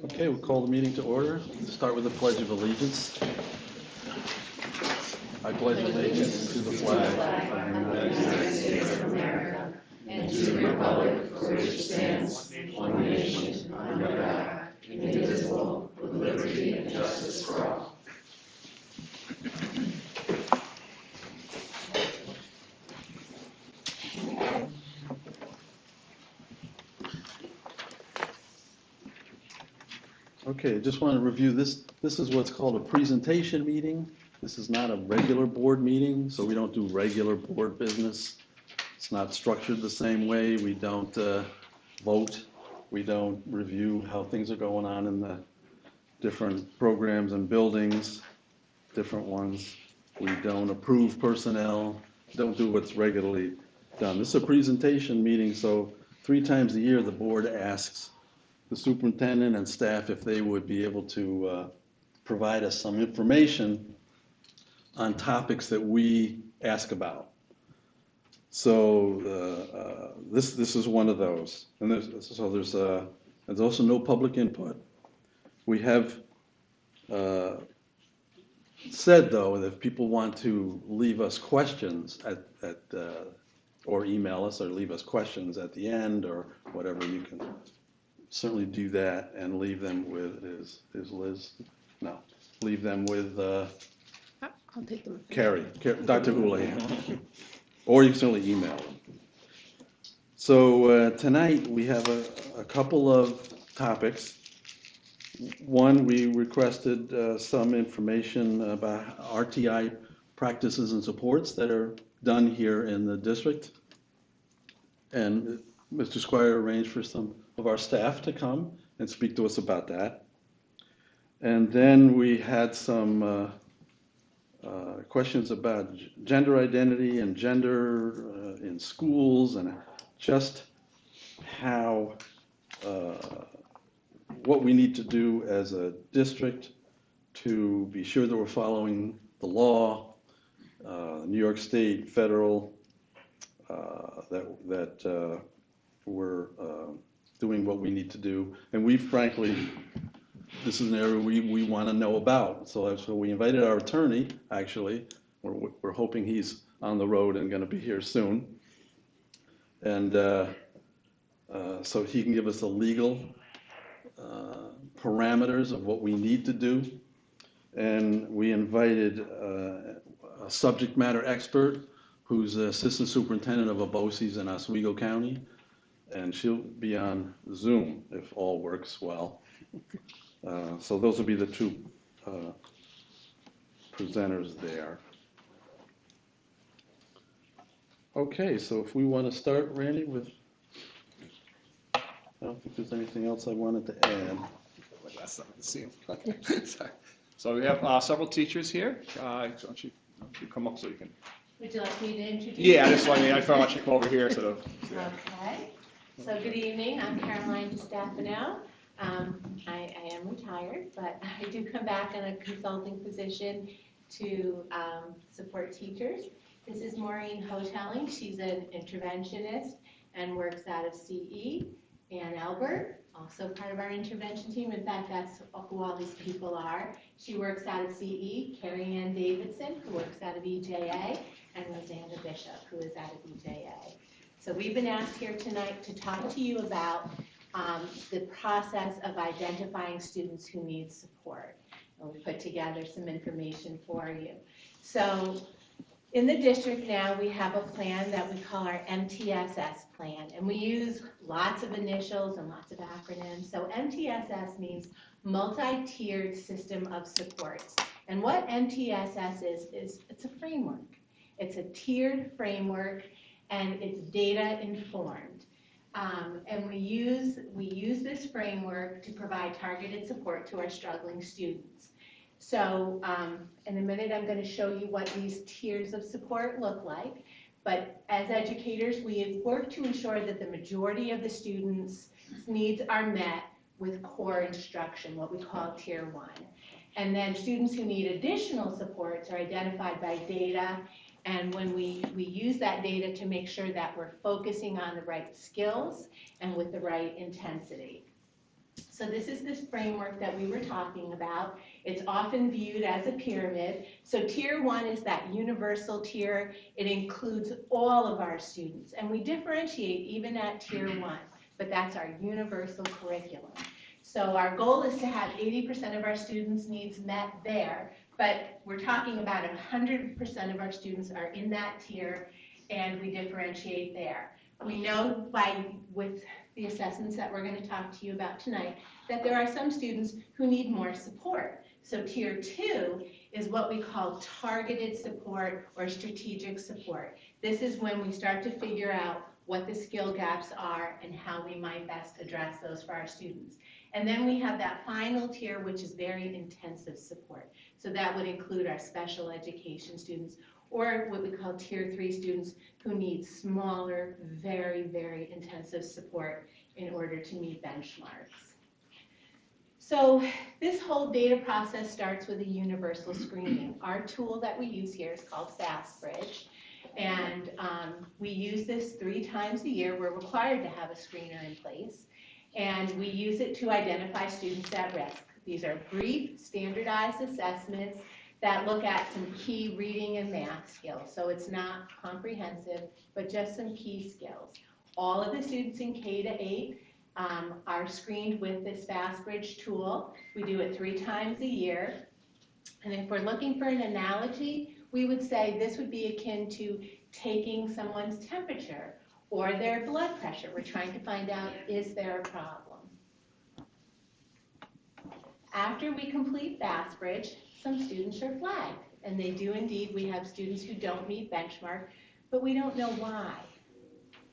Okay, we'll call the meeting to order. Start with the Pledge of Allegiance. I pledge allegiance to the flag of the United States of America and to the republic for which it stands, one nation, under God, indivisible, with liberty and justice for all. Okay, I just want to review this. This is what's called a presentation meeting. This is not a regular board meeting, so we don't do regular board business. It's not structured the same way. We don't vote. We don't review how things are going on in the different programs and buildings, different ones. We don't approve personnel, don't do what's regularly done. This is a presentation meeting, so 3 times a year the board asks the superintendent and staff if they would be able to provide us some information on topics that we ask about. So this is one of those. And there's also no public input. We have said, though, that if people want to leave us questions or email us or leave us questions at the end or whatever, you can certainly do that and leave them with, is Liz? No, leave them with I'll take them. Carrie, Dr. Houlihan, or you can certainly email them. So tonight we have a couple of topics. One, we requested some information about RTI practices and supports that are done here in the district. And Mr. Squire arranged for some of our staff to come and speak to us about that. And then we had some questions about gender identity and gender in schools and just how, what we need to do as a district to be sure that we're following the law, New York State, federal, that we're doing what we need to do. And we frankly, this is an area we want to know about. So we invited our attorney, actually. We're hoping he's on the road and going to be here soon. And so he can give us the legal parameters of what we need to do. And we invited a subject matter expert who's the assistant superintendent of ABOCES in Oswego County. And she'll be on Zoom if all works well. So those will be the 2 presenters there. Okay, so if we want to start, Randy, with, I don't think there's anything else I wanted to add. Sorry. So we have several teachers here. Why don't you come up so you can. Would you like me to introduce? Yeah, I thought you come over here. So. Okay. So good evening. I'm Caroline DiStefano. I am retired, but I do come back in a consulting position to support teachers. This is Maureen Hoteling. She's an interventionist and works out of CE. Ann Albert, also part of our intervention team. In fact, that's who all these people are. She works out of CE. Carrie Ann Davidson, who works out of EJA, and Rosanna Bishop, who is out of EJA. So we've been asked here tonight to talk to you about the process of identifying students who need support. And we put together some information for you. So in the district now, we have a plan that we call our MTSS plan, and we use lots of initials and lots of acronyms. So MTSS means multi-tiered system of supports. And what MTSS is it's a framework. It's a tiered framework, and it's data informed. And we use this framework to provide targeted support to our struggling students. So in a minute, I'm going to show you what these tiers of support look like. But as educators, we have worked to ensure that the majority of the students' needs are met with core instruction, what we call Tier 1. And then students who need additional supports are identified by data. And when we use that data to make sure that we're focusing on the right skills and with the right intensity. So this is this framework that we were talking about. It's often viewed as a pyramid. So tier 1 is that universal tier. It includes all of our students. And we differentiate even at tier 1, but that's our universal curriculum. So our goal is to have 80% of our students' needs met there, but we're talking about 100% of our students are in that tier, and we differentiate there. We know with the assessments that we're going to talk to you about tonight, that there are some students who need more support. So tier 2 is what we call targeted support or strategic support. This is when we start to figure out what the skill gaps are and how we might best address those for our students. And then we have that final tier, which is very intensive support. So that would include our special education students, or what we call tier 3 students who need smaller, very, very intensive support in order to meet benchmarks. So this whole data process starts with a universal screening. Our tool that we use here is called FastBridge, and we use this 3 times a year. We're required to have a screener in place, and we use it to identify students at risk. These are brief, standardized assessments that look at some key reading and math skills. So it's not comprehensive, but just some key skills. All of the students in K to 8 are screened with this FastBridge tool. We do it 3 times a year. And if we're looking for an analogy, we would say this would be akin to taking someone's temperature or their blood pressure. We're trying to find out, is there a problem? After we complete FastBridge, some students are flagged, and they do indeed. We have students who don't meet benchmark, but we don't know why,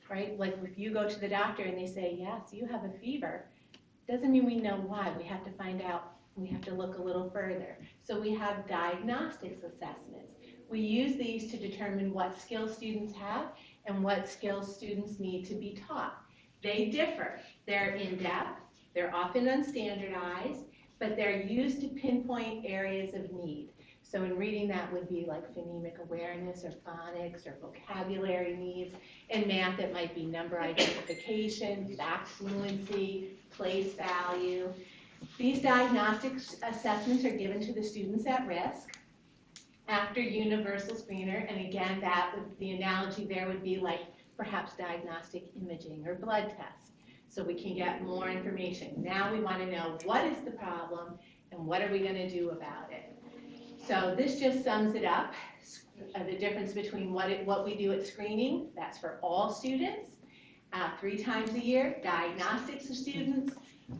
right? Like if you go to the doctor and they say, yes, you have a fever, doesn't mean we know why. We have to find out, we have to look a little further. So we have diagnostics assessments. We use these to determine what skills students have and what skills students need to be taught. They differ. They're in-depth, they're often unstandardized, but they're used to pinpoint areas of need. So in reading, that would be like phonemic awareness or phonics or vocabulary needs. In math, it might be number identification, fact fluency, place value. These diagnostic assessments are given to the students at risk after universal screener, and again, the analogy there would be like perhaps diagnostic imaging or blood tests. So we can get more information. Now we want to know what is the problem and what are we going to do about it. So this just sums it up, the difference between what we do at screening, that's for all students, 3 times a year. Diagnostics of students,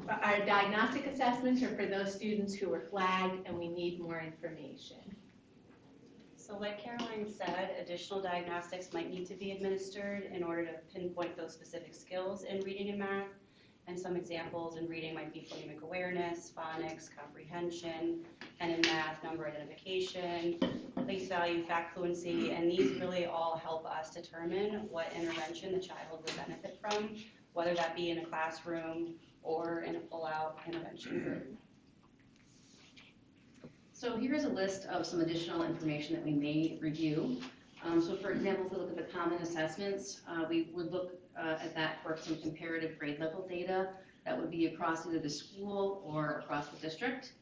our diagnostic assessments are for those students who were flagged and we need more information. So like Caroline said, additional diagnostics might need to be administered in order to pinpoint those specific skills in reading and math. And some examples in reading might be phonemic awareness, phonics, comprehension, and in math, number identification, place value, fact fluency, and these really all help us determine what intervention the child would benefit from, whether that be in a classroom or in a pull-out intervention group. So here's a list of some additional information that we may review. So for example, if we look at the common assessments, we would look at that for some comparative grade level data that would be across either the school or across the district.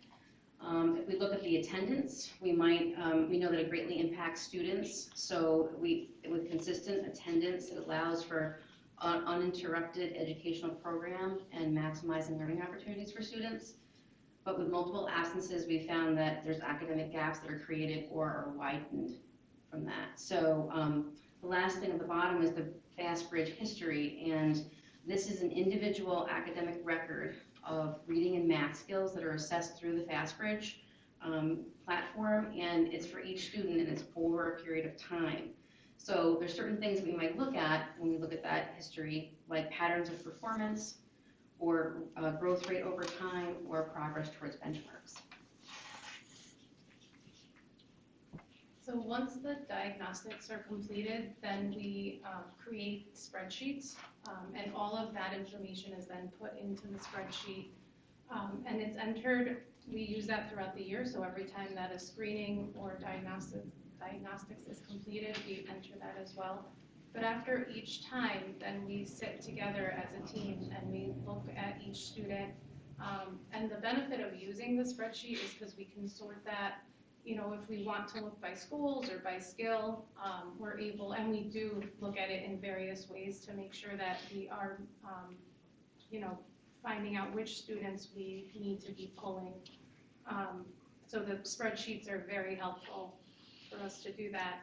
If we look at the attendance, we know that it greatly impacts students. So with consistent attendance, it allows for uninterrupted educational program and maximizing learning opportunities for students. But with multiple absences, we found that there's academic gaps that are created or are widened from that. So the last thing at the bottom is the FastBridge history, and this is an individual academic record of reading and math skills that are assessed through the FastBridge platform, and it's for each student and it's over a period of time. So there's certain things we might look at when we look at that history, like patterns of performance, or growth rate over time, or progress towards benchmarks. So once the diagnostics are completed, then we create spreadsheets, and all of that information is then put into the spreadsheet, and it's entered. We use that throughout the year, so every time that a screening or diagnostics is completed, we enter that as well. But after each time, then we sit together as a team and we look at each student And the benefit of using the spreadsheet is because we can sort that, if we want to look by schools or by skill, we're able, and we do look at it in various ways to make sure that we are, finding out which students we need to be pulling. So the spreadsheets are very helpful for us to do that.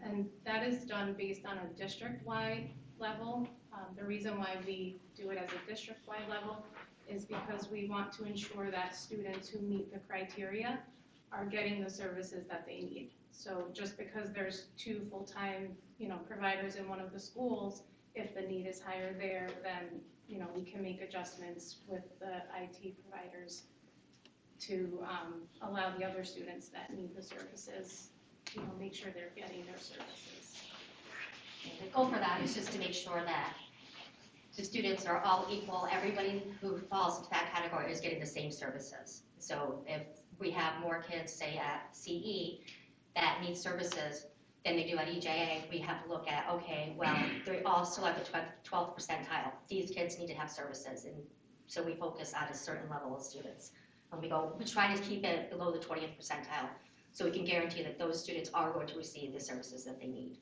And that is done based on a district-wide level. The reason why we do it as a district-wide level is because we want to ensure that students who meet the criteria are getting the services that they need. So just because there's 2 full-time, providers in one of the schools, if the need is higher there, then, we can make adjustments with the IT providers to allow the other students that need the services, make sure they're getting their services. The goal for that is just to make sure that the students are all equal. Everybody who falls into that category is getting the same services. So if we have more kids, say at CE, that need services than they do at EJA, we have to look at, okay, well, they all still have the 12th percentile. These kids need to have services, and so we focus on a certain level of students. And we try to keep it below the 20th percentile, so we can guarantee that those students are going to receive the services that they need.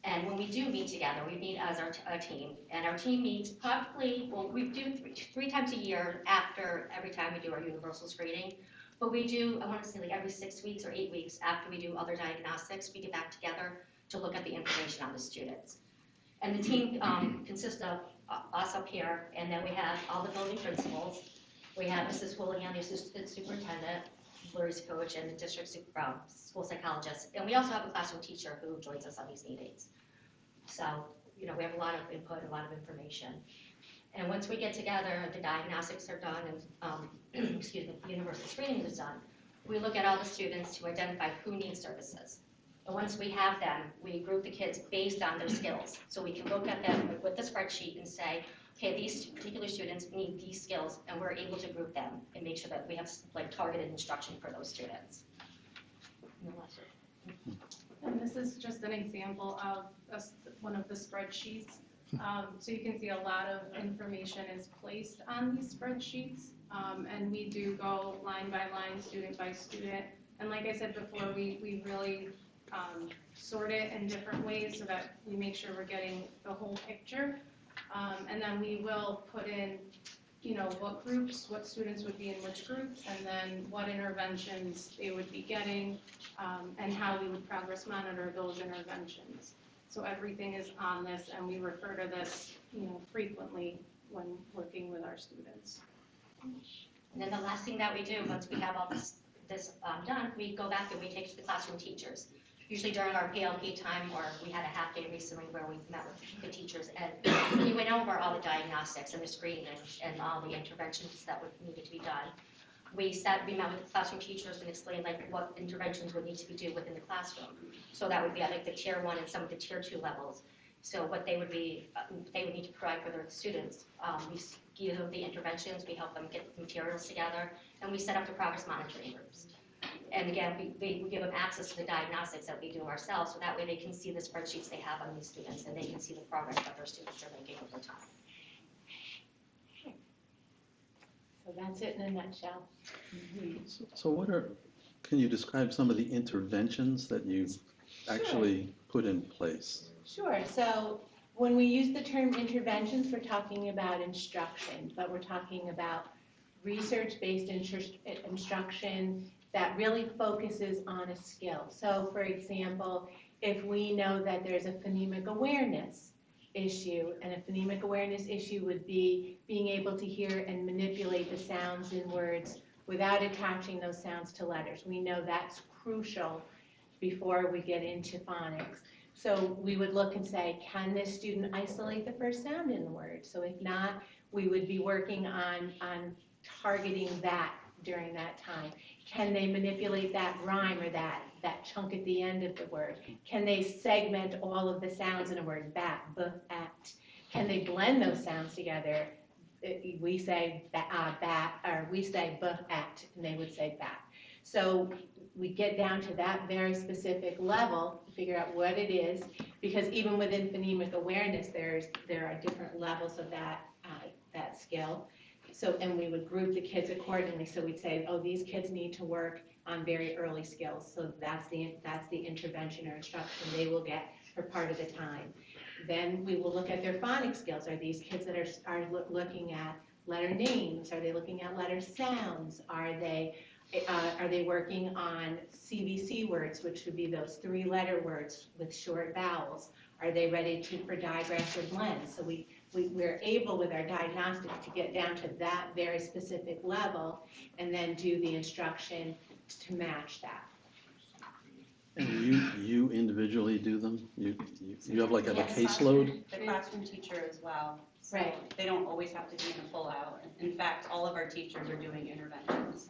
And when we do meet together, we meet as our team, and our team meets probably, well, we do three times a year after every time we do our universal screening. But we do, I want to say like every 6 weeks or 8 weeks after we do other diagnostics, we get back together to look at the information on the students. And the team consists of us up here, and then we have all the building principals. We have Mrs. Houlihan, the assistant superintendent, Lori's coach, and the district school psychologist. And we also have a classroom teacher who joins us on these meetings. So, we have a lot of input, a lot of information. And once we get together, the diagnostics are done, and the universal screening is done, we look at all the students to identify who needs services. And once we have them, we group the kids based on their skills. So we can look at them with the spreadsheet and say, okay, these particular students need these skills, and we're able to group them and make sure that we have targeted instruction for those students. And this is just an example of one of the spreadsheets. So you can see a lot of information is placed on these spreadsheets, and we do go line by line, student by student. And like I said before, we really sort it in different ways so that we make sure we're getting the whole picture. And then we will put in, what groups, what students would be in which groups, and then what interventions they would be getting, and how we would progress monitor those interventions. So everything is on this, and we refer to this, frequently when working with our students. And then the last thing that we do, once we have all this done, we go back and we take to the classroom teachers. Usually during our PLP time, or we had a half day recently where we met with the teachers, and we went over all the diagnostics and the screening and all the interventions that needed to be done. We met with the classroom teachers and explained what interventions would need to be done within the classroom. So that would be at the tier 1 and some of the tier 2 levels. So what they would need to provide for their students. We give them the interventions, we help them get the materials together, and we set up the progress monitoring groups. And again, we give them access to the diagnostics that we do ourselves, so that way they can see the spreadsheets they have on these students, and they can see the progress that their students are making over time. So that's it in a nutshell. So can you describe some of the interventions that you've actually put in place? Sure. So when we use the term interventions, we're talking about instruction, but we're talking about research-based instruction that really focuses on a skill. So for example, if we know that there's a phonemic awareness issue, and a phonemic awareness issue would be being able to hear and manipulate the sounds in words without attaching those sounds to letters. We know that's crucial before we get into phonics. So we would look and say, can this student isolate the first sound in the word? So if not, we would be working on targeting that during that time. Can they manipulate that rhyme or that chunk at the end of the word? Can they segment all of the sounds in a word? Bat, b, at. Can they blend those sounds together? We say bat, or we say b, at, and they would say bat. So we get down to that very specific level, figure out what it is, because even within phonemic awareness, there are different levels of that skill. So, and we would group the kids accordingly. So we'd say, oh, these kids need to work on very early skills. So that's the intervention or instruction they will get for part of the time. Then we will look at their phonics skills. Are these kids that are looking at letter names? Are they looking at letter sounds? Are they working on CVC words, which would be those 3-letter words with short vowels? Are they ready for digraphs or blends? So we're able with our diagnostic to get down to that very specific level and then do the instruction to match that. And you individually do them? You have like a Yes. caseload? The classroom teacher as well. So Right. they don't always have to be in a full hour. In fact, all of our teachers are doing interventions.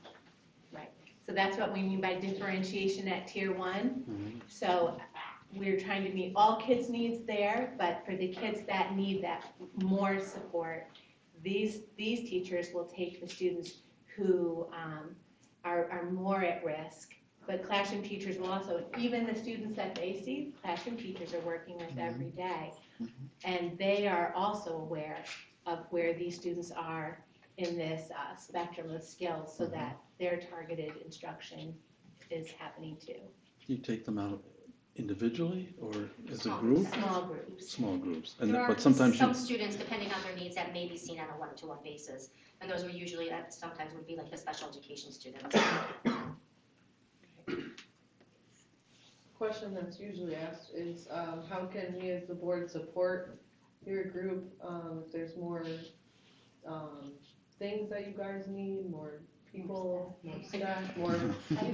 So that's what we mean by differentiation at tier 1. Mhm. So we're trying to meet all kids' needs there, but for the kids that need that more support, these teachers will take the students who are more at risk. But classroom teachers will also, even the students that they see, classroom teachers are working with every day. And they are also aware of where these students are in this spectrum of skills so that their targeted instruction is happening too. You take them out individually or as a group? Small groups. Small groups. There are But sometimes some students, depending on their needs, that may be seen on a 1-to-1 basis. And those would usually, that sometimes would be like the special education students. Question that's usually asked is, how can we as the board support your group, if there's more, things that you guys need, more people, more staff, more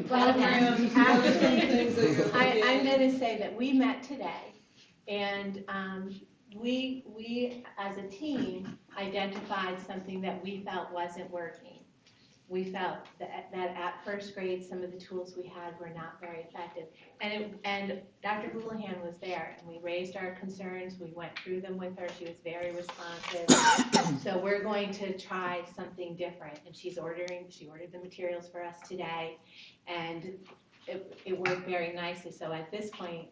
programs, other things that you're looking I'm at? going to say that we met today, and we as a team identified something that we felt wasn't working. We felt that at first grade, some of the tools we had were not very effective. And Dr. Houlihan was there, and we raised our concerns. We went through them with her. She was very responsive. So we're going to try something different. And she ordered the materials for us today, and it worked very nicely. So at this point,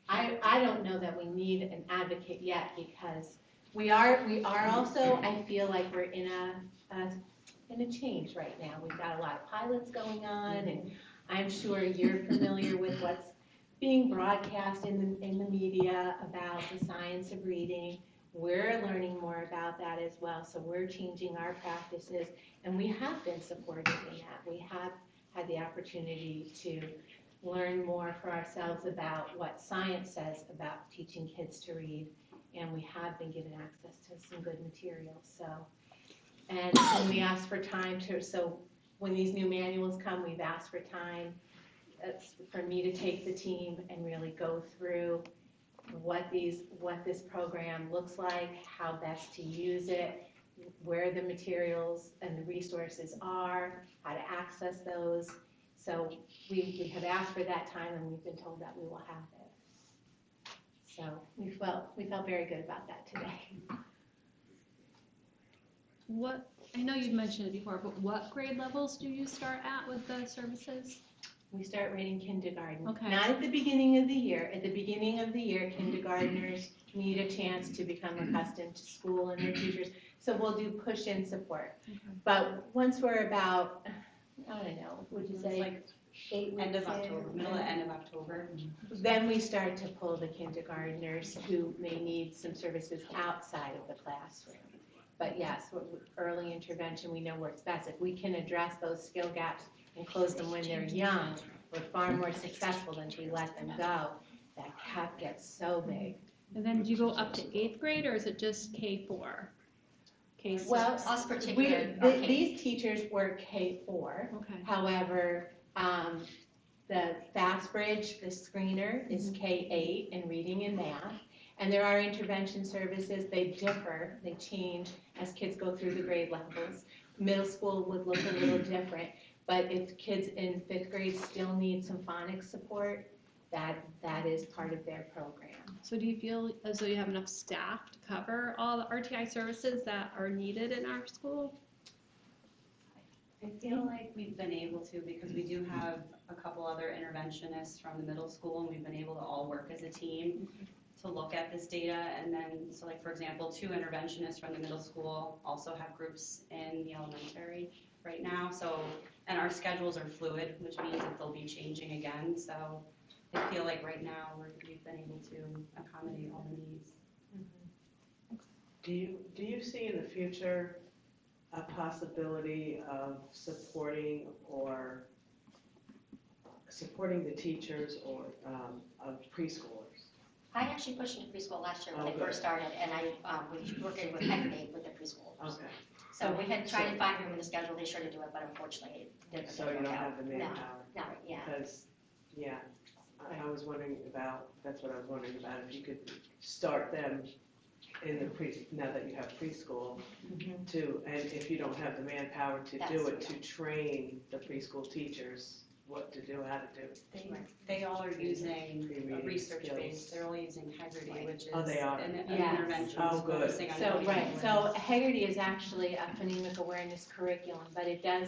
I don't know that we need an advocate yet, because we are also, I feel like we're in a change right now. We've got a lot of pilots going on, and I'm sure you're familiar with what's being broadcast in the media about the science of reading. We're learning more about that as well, so we're changing our practices, and we have been supported in that. We have had the opportunity to learn more for ourselves about what science says about teaching kids to read, and we have been given access to some good materials. And when we ask for time so when these new manuals come, we've asked for time for me to take the team and really go through what this program looks like, how best to use it, where the materials and the resources are, how to access those. So we have asked for that time, and we've been told that we will have it. So we felt very good about that today. I know you've mentioned it before, but what grade levels do you start at with the services? We start reading kindergarten. Okay. Not at the beginning of the year. At the beginning of the year, kindergartners need a chance to become accustomed to school and their teachers. So we'll do push-in support. Okay. But once we're about, I don't know, would you say Like 8 weeks end of in? October, middle to end of October. Then we start to pull the kindergartners who may need some services outside of the classroom. But yes, early intervention, we know works best. If we can address those skill gaps and close them when they're young, we're far more successful than if we let them go. That gap gets so big. And then do you go up to 8th grade, or is it just K4? K6? Well, Us particularly, are K- these teachers were K4. Okay. However, the Fast Bridge, the screener, is K8 in reading and math. And there are intervention services. They differ, they change as kids go through the grade levels. Middle school would look a little different, but if kids in 5th grade still need some phonics support, that is part of their program. So do you feel as though you have enough staff to cover all the RTI services that are needed in our school? I feel like we've been able to, because we do have a couple other interventionists from the middle school, and we've been able to all work as a team. to look at this data, and then, so like, for example, 2 interventionists from the middle school also have groups in the elementary right now, so, and our schedules are fluid, which means that they'll be changing again, so I feel like right now we've been able to accommodate all the needs. Do you see in the future a possibility of supporting the teachers or of preschoolers? I actually pushed into preschool last year when Oh, they good. first started, and I was working with Hecate with the preschool. Okay, So we had tried to find room in the schedule this year to do it, but unfortunately it didn't. so you don't have the No, manpower? not yet. Because, yeah, I was wondering about, that's what I was wondering about, if you could start them in the now that you have preschool, to, and if you don't have the manpower to do it, to train the preschool teachers what to do, how to do. They all are using a Pre-reading research base, skills. they're all using Haggerty, which is Oh, they are? an Yes. intervention Oh, good. focusing on So, reading right, awareness. so Haggerty is actually a phonemic awareness curriculum, but it does,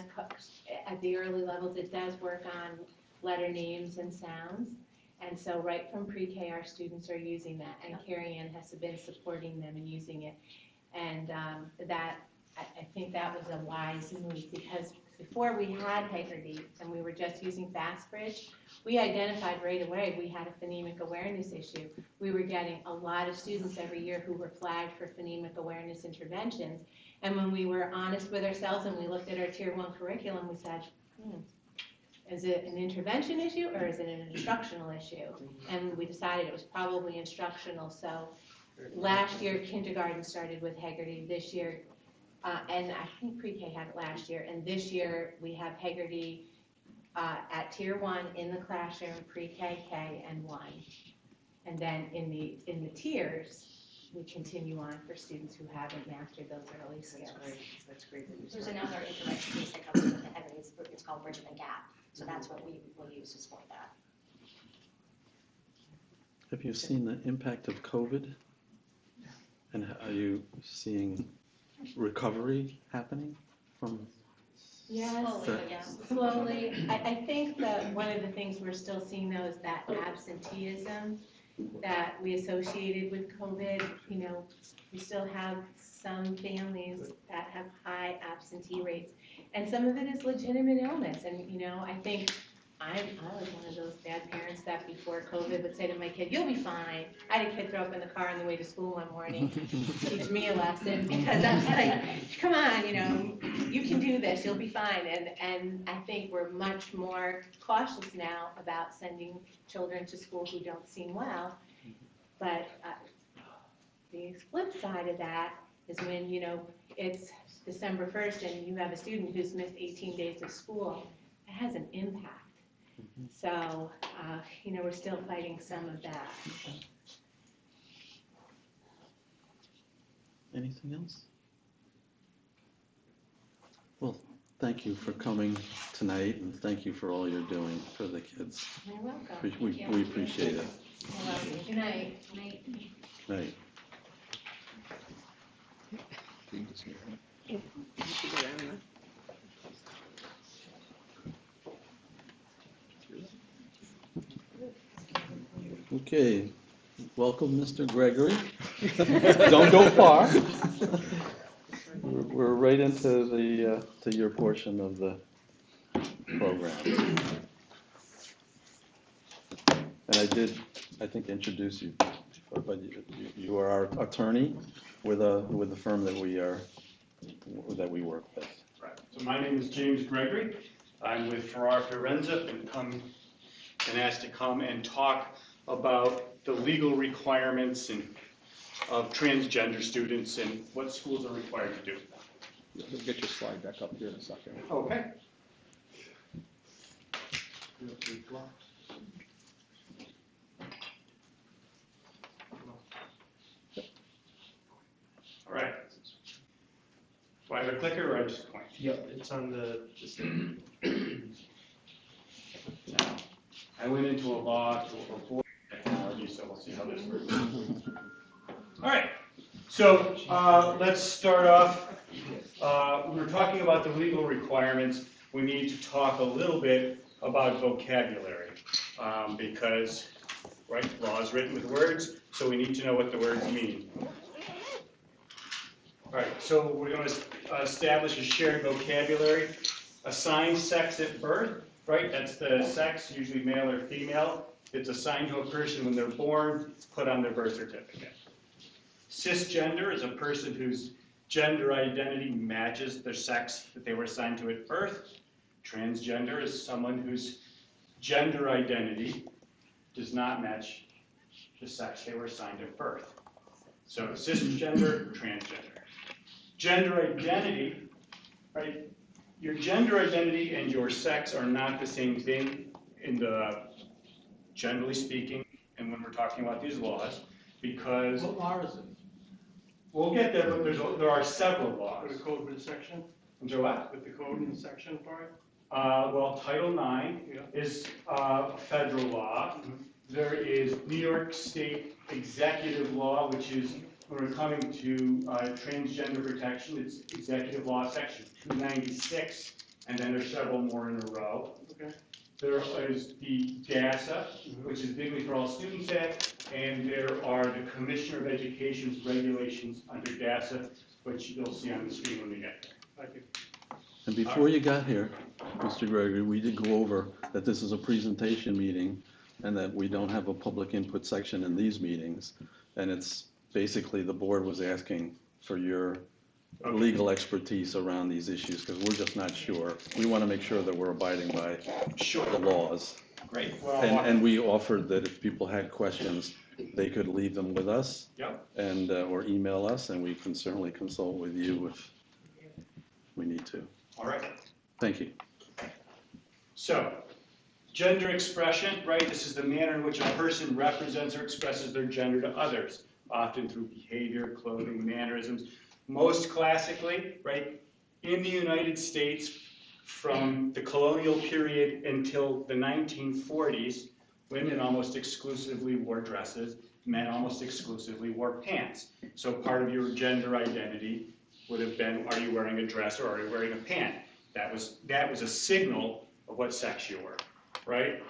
at the early levels, it does work on letter names and sounds. And so right from pre-K, our students are using that, and Carrie Ann has been supporting them and using it. And I think that was a wise move, because before we had Haggerty and we were just using FastBridge, we identified right away we had a phonemic awareness issue. We were getting a lot of students every year who were flagged for phonemic awareness interventions. And when we were honest with ourselves and we looked at our Tier 1 curriculum, we said, is it an intervention issue or is it an instructional issue? And we decided it was probably instructional. So last year, kindergarten started with Haggerty. This year, and I think pre-K had it last year, and this year we have Haggerty at Tier 1 in the classroom, pre-K, K, and 1. And then in the tiers, we continue on for students who haven't mastered those early skills. That's great. that you There's started. another intervention piece that comes with the Hecate, it's called Bridging the Gap. So that's what we will use to support that. Have you seen the impact of COVID? And are you seeing recovery happening from? Yes. Slowly, but yes. Slowly. I think that one of the things we're still seeing though is that absenteeism that we associated with COVID. You know, we still have some families that have high absentee rates, and some of it is legitimate illness. And you know, I think I was one of those bad parents that before COVID would say to my kid, "You'll be fine." I had a kid throw up in the car on the way to school one morning, teach me a lesson, because I was like, "Come on, you know, you can do this. You'll be fine." And I think we're much more cautious now about sending children to school who don't seem well. But the flip side of that is when, you know, it's December 1st and you have a student who's missed 18 days of school, it has an impact. So, you know, we're still fighting some of that. Anything else? Well, thank you for coming tonight, and thank you for all you're doing for the kids. You're welcome. We appreciate it. Good night. Right. Okay, welcome, Mr. Gregory. Don't go far. We're right into the to your portion of the program. And I did, I think, introduce you, but you are our attorney with the firm that we work with. Right. So my name is James Gregory. I'm with Farrar Firenze and asked to come and talk about the legal requirements of transgender students and what schools are required to do. We'll get your slide back up here in a second. Okay. All right. Do I have a clicker or I just point? Yep, it's on the Now, I went into a law for technology, so we'll see how this works. All right, so let's start off. We were talking about the legal requirements. We need to talk a little bit about vocabulary because right? Law is written with words, so we need to know what the words mean. All right, so we're going to establish a shared vocabulary. Assign sex at birth, right? That's the sex, usually male or female. It's assigned to a person when they're born. It's put on their birth certificate. Cisgender is a person whose gender identity matches their sex that they were assigned to at birth. Transgender is someone whose gender identity does not match the sex they were assigned at birth. So cisgender, transgender. Gender identity, right? Your gender identity and your sex are not the same thing generally speaking, and when we're talking about these laws, because What law is it? we'll get there, but there are several laws. With the code with the section? I'm sorry, what? With the code and the section for it? Well, Title IX is federal law. There is New York State executive law, which is, when we're coming to transgender protection, it's executive law section 296, and then there's several more in a row. Okay. There is the DASA, which is Dignity for All Students Act, and there are the Commissioner of Education's regulations under DASA, which you'll see on the screen when we get there. Thank you. And before you got here, Mr. Gregory, we did go over that this is a presentation meeting and that we don't have a public input section in these meetings. And it's basically the board was asking for your legal expertise around these issues because we're just not sure. We want to make sure that we're abiding by the laws. Great. Well, And we offered that if people had questions, they could leave them with us. Yep. And, or email us, and we can certainly consult with you if we need to. All right. Thank you. So, gender expression, right? This is the manner in which a person represents or expresses their gender to others, often through behavior, clothing, mannerisms. Most classically, right, in the United States, from the colonial period until the 1940s, women almost exclusively wore dresses, men almost exclusively wore pants. So part of your gender identity would have been, are you wearing a dress or are you wearing a pant? That was a signal of what sex you were, right?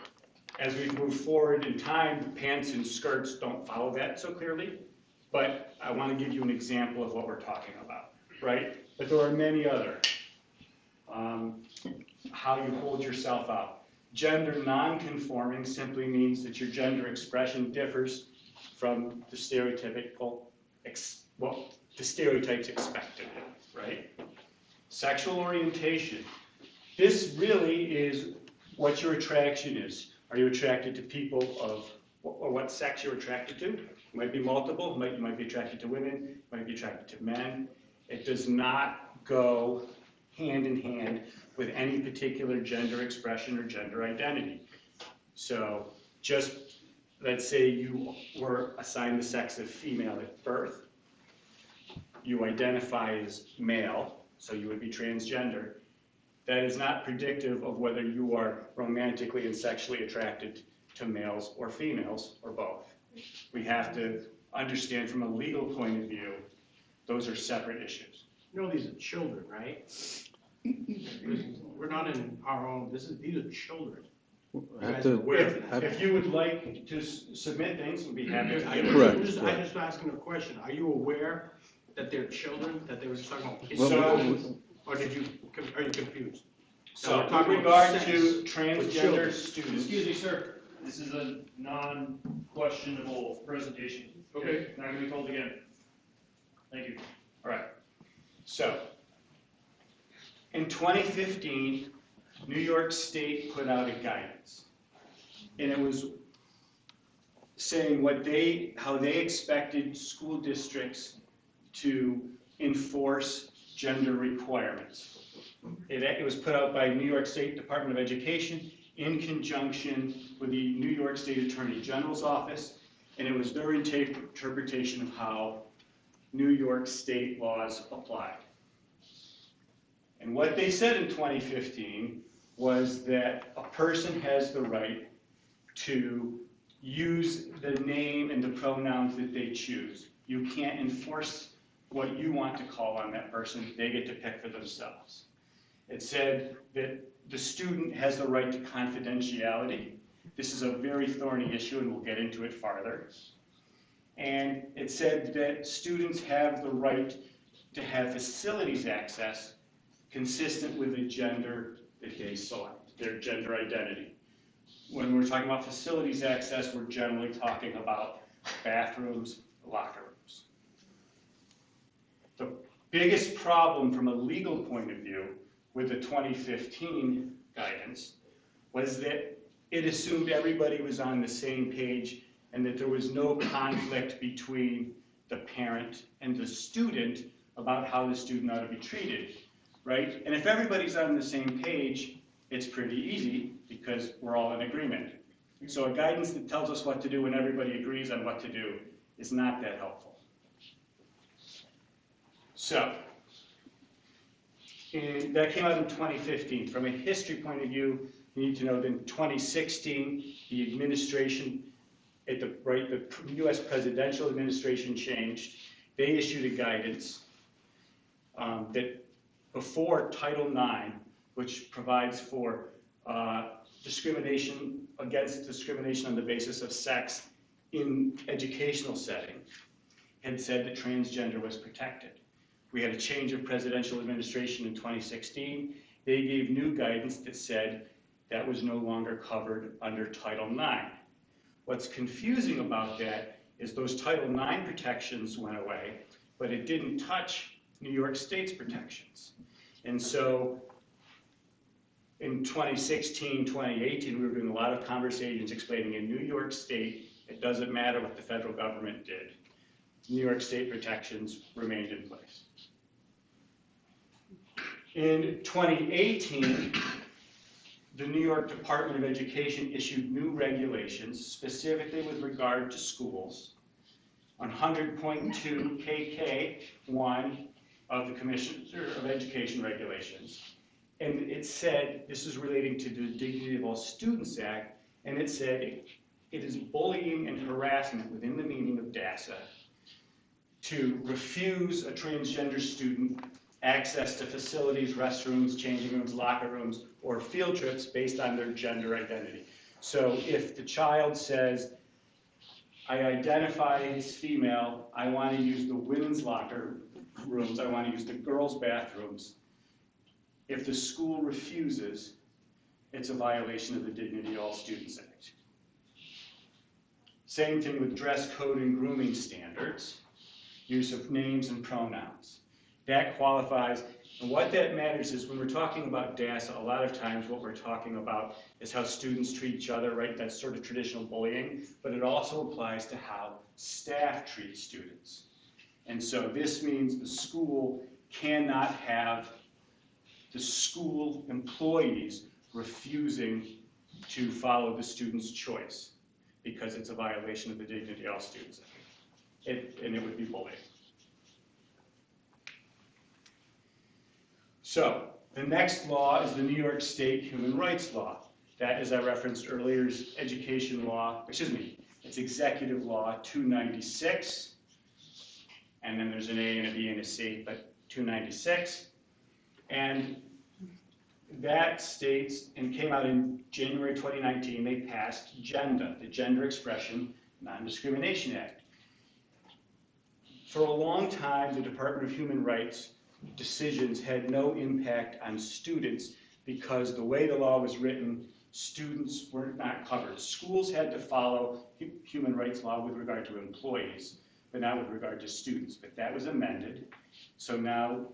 As we move forward in time, pants and skirts don't follow that so clearly, but I want to give you an example of what we're talking about, right? But there are many other. How you hold yourself out. Gender non-conforming simply means that your gender expression differs from the stereotypical, the stereotypes expected, right? Sexual orientation. This really is what your attraction is. Are you attracted to people of, or what sex you're attracted to? It might be multiple, you might be attracted to women, you might be attracted to men. It does not go hand in hand with any particular gender expression or gender identity. So just, let's say you were assigned the sex of female at birth. You identify as male, so you would be transgender. That is not predictive of whether you are romantically and sexually attracted to males or females, or both. We have to understand from a legal point of view, those are separate issues. You know, these are children, right? We're not in our own, these are children. Have to, If you would like to submit things, we'd be happy to give it. Correct. I'm just asking a question. Are you aware that they're children, that they were just talking about kids? Or are you confused? So with regard to transgender students. Excuse me, sir. This is a non-questionable presentation. Okay. Not going to be told again. Thank you. All right. So, in 2015, New York State put out a guidance. And it was saying how they expected school districts to enforce gender requirements. It was put out by New York State Department of Education in conjunction with the New York State Attorney General's office, and it was their interpretation of how New York State laws applied. And what they said in 2015 was that a person has the right to use the name and the pronouns that they choose. You can't enforce what you want to call on that person. They get to pick for themselves. It said that the student has the right to confidentiality, This is a very thorny issue, and we'll get into it farther. And it said that students have the right to have facilities access consistent with the gender that they select, their gender identity. When we're talking about facilities access, we're generally talking about bathrooms, locker rooms. The biggest problem from a legal point of view with the 2015 guidance was that it assumed everybody was on the same page and that there was no conflict between the parent and the student about how the student ought to be treated, right? And if everybody's on the same page, it's pretty easy because we're all in agreement. So a guidance that tells us what to do when everybody agrees on what to do is not that helpful. So, that came out in 2015. From a history point of view, you need to know that in 2016, the administration, the US presidential administration changed. They issued a guidance that before Title IX, which provides for discrimination on the basis of sex in educational setting, had said that transgender was protected. We had a change of presidential administration in 2016. They gave new guidance that said that was no longer covered under Title IX. What's confusing about that is those Title IX protections went away, but it didn't touch New York State's protections. And so in 2016, 2018, we were doing a lot of conversations explaining in New York State, it doesn't matter what the federal government did. New York State protections remained in place. In 2018, the New York Department of Education issued new regulations, specifically with regard to schools, on 100.2 KK1 of the Commissioner of Education regulations. And it said, this is relating to the Dignity of All Students Act, and it said it is bullying and harassment within the meaning of DASA to refuse a transgender student access to facilities, restrooms, changing rooms, locker rooms, or field trips based on their gender identity. So if the child says, I identify as female, I want to use the women's locker rooms, I want to use the girls' bathrooms, if the school refuses, it's a violation of the Dignity of All Students Act. Same thing with dress code and grooming standards, use of names and pronouns. That qualifies, and what that matters is when we're talking about DASA, a lot of times what we're talking about is how students treat each other, right? That's sort of traditional bullying, but it also applies to how staff treat students. And so this means the school cannot have the school employees refusing to follow the student's choice because it's a violation of the Dignity of All Students Act. And it would be bullying. So, the next law is the New York State Human Rights Law. That, as I referenced earlier, is education law, it's executive law 296, and then there's an A and a B and a C, but 296. And that states, and came out in January 2019, they passed GENDA, the Gender Expression Non-Discrimination Act. For a long time, the Department of Human Rights decisions had no impact on students because the way the law was written, students were not covered. Schools had to follow human rights law with regard to employees, but not with regard to students. But that was amended. So now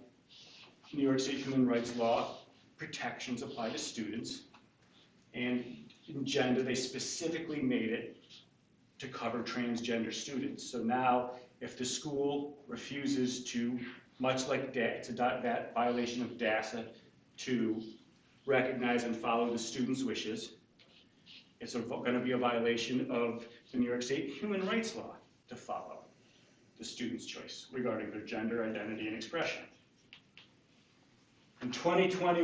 New York State human rights law protections apply to students. And in gender, they specifically made it to cover transgender students. So now if the school refuses to, much like it's a violation of DASA, to recognize and follow the student's wishes, it's going to be a violation of the New York State human rights law to follow the student's choice regarding their gender identity and expression. In 2020,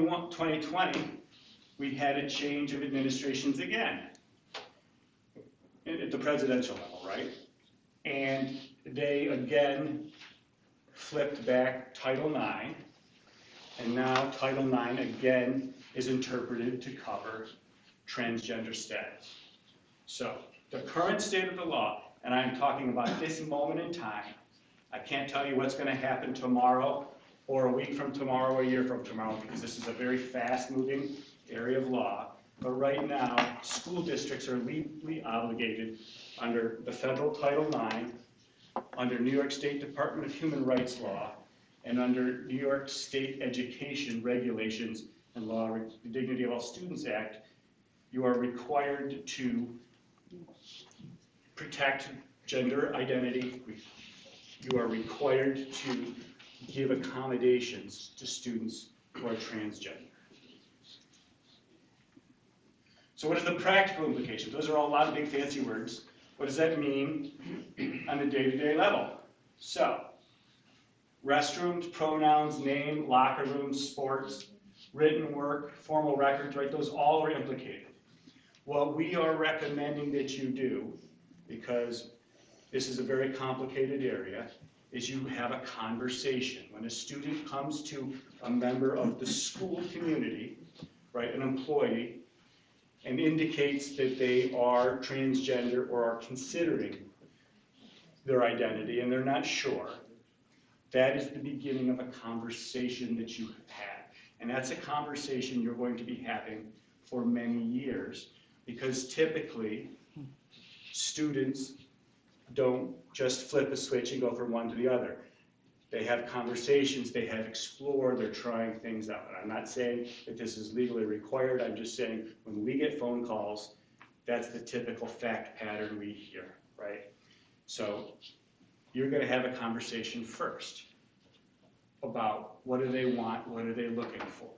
we had a change of administrations again at the presidential level, right? And they again flipped back Title IX, and now Title IX again is interpreted to cover transgender status. So the current state of the law, and I'm talking about this moment in time, I can't tell you what's going to happen tomorrow or a week from tomorrow or a year from tomorrow, because this is a very fast-moving area of law. But right now, school districts are legally obligated under the federal Title IX, under New York State Department of Human Rights law, and under New York State Education regulations and law, the Dignity of All Students Act, you are required to protect gender identity. You are required to give accommodations to students who are transgender. So what is the practical implication? Those are all a lot of big fancy words. What does that mean on the day-to-day level? So, restrooms, pronouns, name, locker rooms, sports, written work, formal records, right? Those all are implicated. What we are recommending that you do, because this is a very complicated area, is you have a conversation. When a student comes to a member of the school community, right, an employee, and indicates that they are transgender or are considering their identity and they're not sure, that is the beginning of a conversation that you have had. And that's a conversation you're going to be having for many years, because typically students don't just flip a switch and go from one to the other. They have conversations, they have explored, they're trying things out. And I'm not saying that this is legally required, I'm just saying when we get phone calls, that's the typical fact pattern we hear, right? So you're gonna have a conversation first about what do they want, what are they looking for.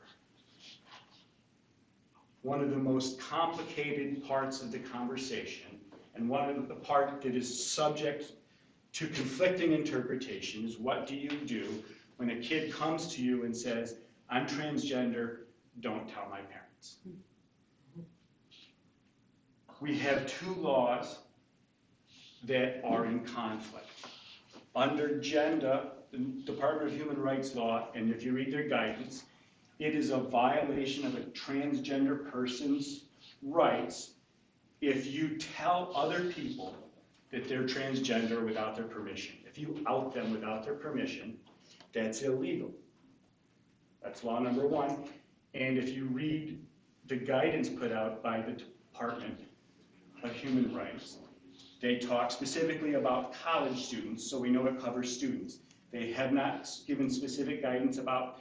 One of the most complicated parts of the conversation, and one of the part that is subject to conflicting interpretation, is what do you do when a kid comes to you and says, I'm transgender, don't tell my parents. We have two laws that are in conflict. Under GENDA, the Department of Human Rights law, and if you read their guidance, it is a violation of a transgender person's rights if you tell other people that they're transgender without their permission. If you out them without their permission, that's illegal. That's law number one. And if you read the guidance put out by the Department of Human Rights, they talk specifically about college students, so we know it covers students. They have not given specific guidance about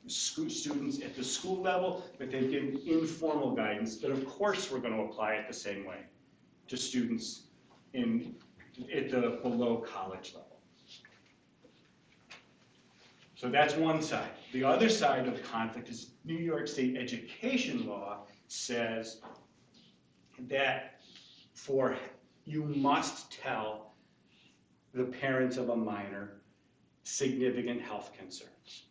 students at the school level, but they've given informal guidance that of course we're going to apply it the same way to students at the below college level. So that's one side. The other side of the conflict is New York State education law says that you must tell the parents of a minor significant health concerns.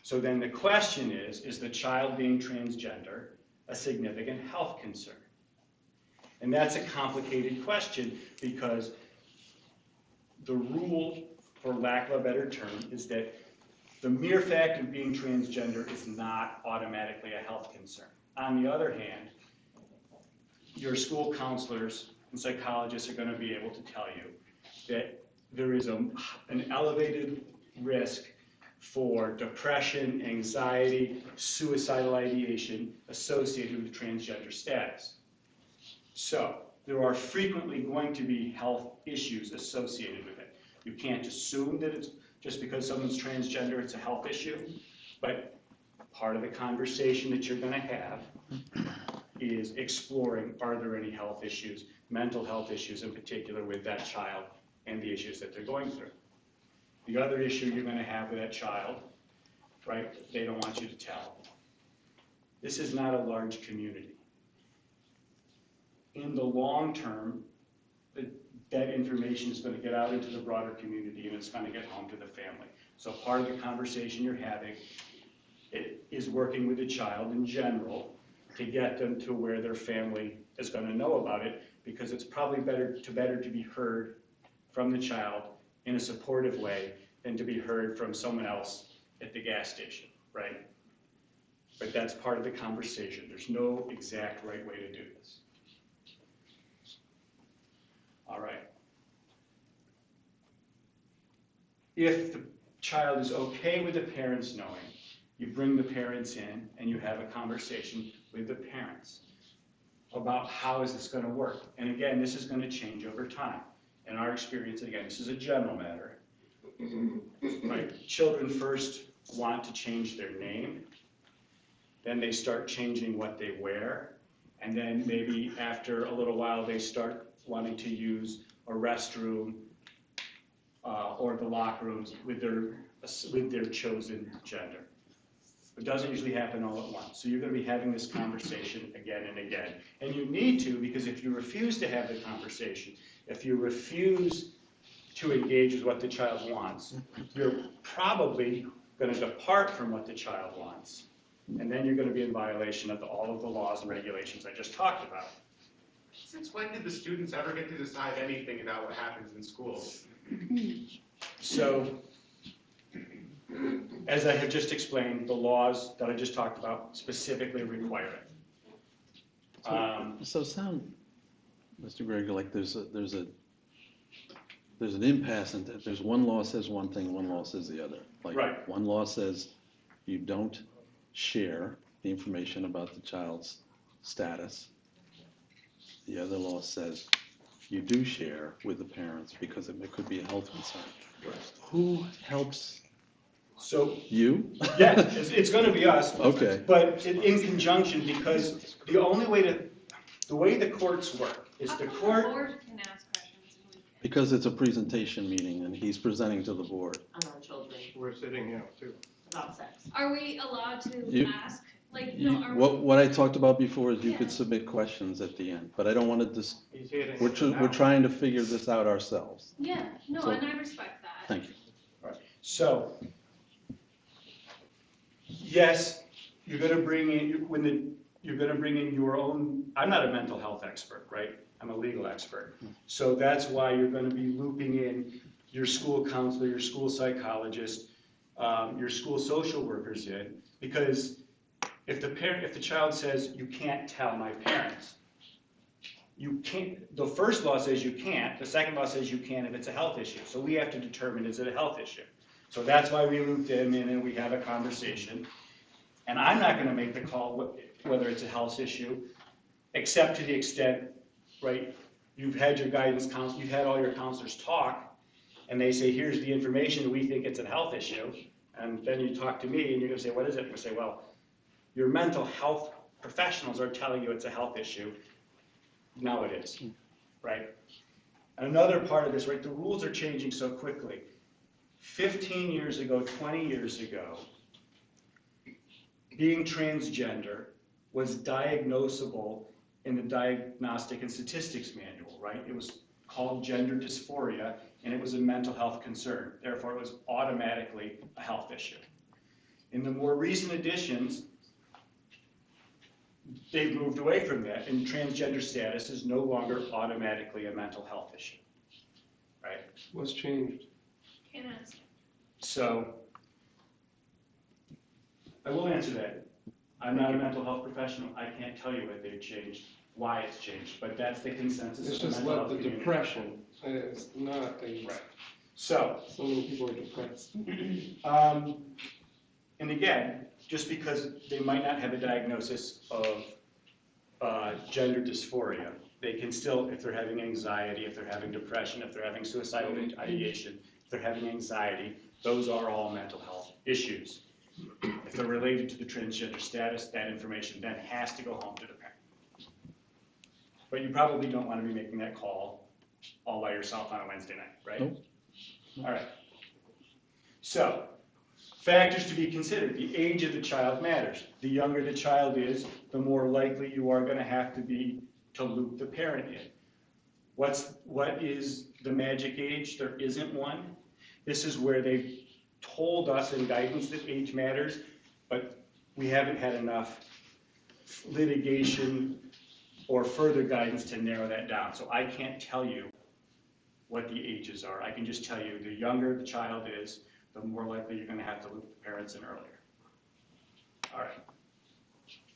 So then the question is the child being transgender a significant health concern? And that's a complicated question, because the rule, for lack of a better term, is that the mere fact of being transgender is not automatically a health concern. On the other hand, your school counselors and psychologists are going to be able to tell you that there is an elevated risk for depression, anxiety, suicidal ideation associated with transgender status. So there are frequently going to be health issues associated with it. You can't assume that it's just because someone's transgender, it's a health issue, but part of the conversation that you're going to have is exploring, are there any health issues, mental health issues in particular with that child and the issues that they're going through. The other issue you're going to have with that child, right, they don't want you to tell. This is not a large community. In the long term, that information is going to get out into the broader community and it's going to get home to the family. So part of the conversation you're having is working with the child in general to get them to where their family is going to know about it, because it's probably better to be heard from the child in a supportive way than to be heard from someone else at the gas station, right? But that's part of the conversation. There's no exact right way to do this. if the child is okay with the parents knowing, you bring the parents in and you have a conversation with the parents about how is this going to work. And again, this is going to change over time. In our experience, again, this is a general matter. Right? Children first want to change their name, then they start changing what they wear, and then maybe after a little while they start wanting to use a restroom or the locker rooms with their chosen gender. It doesn't usually happen all at once. So you're going to be having this conversation again and again. And you need to, because if you refuse to have the conversation, if you refuse to engage with what the child wants, you're probably going to depart from what the child wants. And then you're going to be in violation of all of the laws and regulations I just talked about. Since when did the students ever get to decide anything about what happens in schools? So, as I have just explained, the laws that I just talked about specifically require it. So sound, Mr. Gregor, like there's an impasse, and there's one law says one thing, one law says the other. Like Right. one law says you don't share the information about the child's status. The other law says you do share with the parents because it could be a health concern. Right. Who helps So, you? yeah, it's going to be us. Okay. But in conjunction, because the way the courts work is the court. The board can ask questions. And we can. Because it's a presentation meeting and he's presenting to the board. On children, We're sitting here too. about sex. Are we allowed to You- ask? Like, You- no, are we? What I talked about before is you Yeah. could submit questions at the end, but I don't want to He's hitting we're it now. trying to figure this out ourselves. Yeah, no, So- and I respect that. Thank you. So, yes, you're going to bring in you're going to bring in your own. I'm not a mental health expert, right? I'm a legal expert. So that's why you're going to be looping in your school counselor, your school psychologist, your school social workers in, because if the child says you can't tell my parents, you can't. The first law says you can't. The second law says you can if it's a health issue. So we have to determine, is it a health issue? So that's why we loop them in and we have a conversation. And I'm not going to make the call whether it's a health issue, except to the extent, right, you've had your guidance counselor, you've had all your counselors talk, and they say, here's the information, we think it's a health issue. And then you talk to me and you're going to say, what is it? I'm going to say, well, your mental health professionals are telling you it's a health issue. Now it is, right? Another part of this, right, the rules are changing so quickly. 15 years ago, 20 years ago, being transgender was diagnosable in the Diagnostic and Statistics Manual, right? It was called gender dysphoria, and it was a mental health concern. Therefore, it was automatically a health issue. In the more recent editions, they've moved away from that, and transgender status is no longer automatically a mental health issue, right? What's changed? Can't ask. So, I will answer that. I'm not a mental health professional. I can't tell you what they've changed, why it's changed, but that's the consensus It's of the just mental what health the community. depression, it's not a, Right. So, many people are depressed. and again, just because they might not have a diagnosis of gender dysphoria, they can still, if they're having anxiety, if they're having depression, if they're having suicidal ideation, if they're having anxiety, those are all mental health issues. If they're related to the transgender status, that information then has to go home to the parent. But you probably don't want to be making that call all by yourself on a Wednesday night, right? Nope. All right. So, factors to be considered. The age of the child matters. The younger the child is, the more likely you are going to have to be to loop the parent in. What is the magic age? There isn't one. This is where they've told us in guidance that age matters, but we haven't had enough litigation or further guidance to narrow that down. So I can't tell you what the ages are. I can just tell you the younger the child is, the more likely you're going to have to loop the parents in earlier. All right.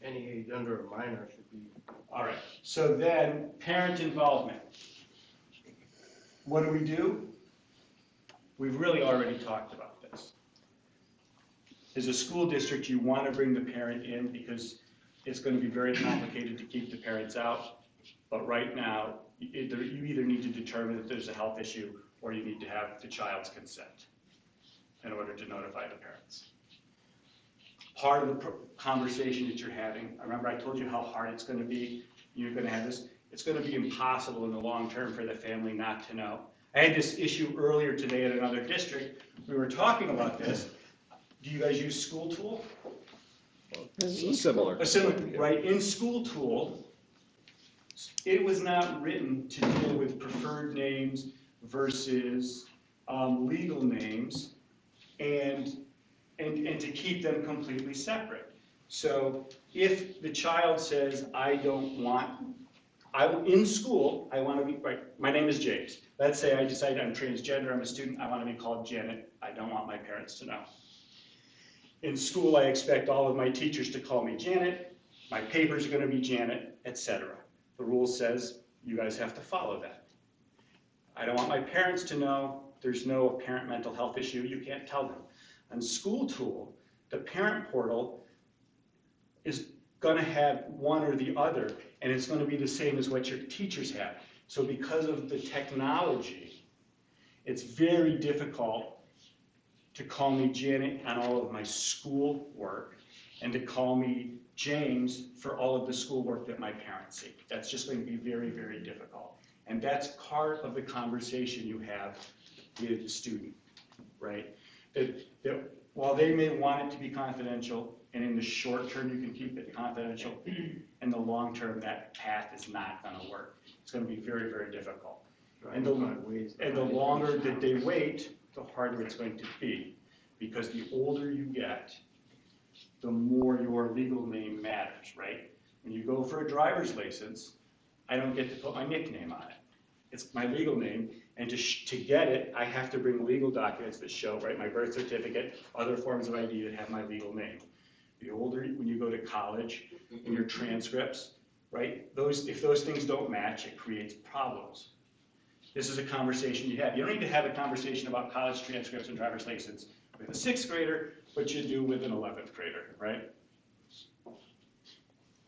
Any age under a minor should be. All right. So then, parent involvement. What do? we've really already talked about this. As a school district, you want to bring the parent in because it's going to be very complicated to keep the parents out. But right now, you either need to determine that there's a health issue or you need to have the child's consent in order to notify the parents. Part of the conversation that you're having, remember I told you how hard it's going to be. You're going to have this. It's going to be impossible in the long term for the family not to know. I had this issue earlier today at another district. We were talking about this. Do you guys use School Tool? Similar. Right, in School Tool, it was not written to deal with preferred names versus legal names and to keep them completely separate. So if the child says, in school, I want to be, right, my name is James. Let's say I decide I'm transgender, I'm a student, I want to be called Janet. I don't want my parents to know. In school, I expect all of my teachers to call me Janet. My papers are going to be Janet, etc. The rule says you guys have to follow that. I don't want my parents to know. There's no apparent mental health issue. You can't tell them. On School Tool, the parent portal is going to have one or the other, and it's going to be the same as what your teachers have. So because of the technology, it's very difficult to call me Janet on all of my school work and to call me James for all of the school work that my parents see. That's just going to be very, very difficult. And that's part of the conversation you have with the student, right? That while they may want it to be confidential, and in the short term you can keep it confidential, in the long term that path is not going to work. It's going to be very, very difficult. And the longer that they wait, the harder it's going to be. Because the older you get, the more your legal name matters, right? When you go for a driver's license, I don't get to put my nickname on it. It's my legal name, and to get it, I have to bring legal documents that show, right, my birth certificate, other forms of ID that have my legal name. The older, when you go to college, in your transcripts, right, if those things don't match, it creates problems. This is a conversation you have. You don't need to have a conversation about college transcripts and driver's license with a 6th grader, but you do with an 11th grader, right?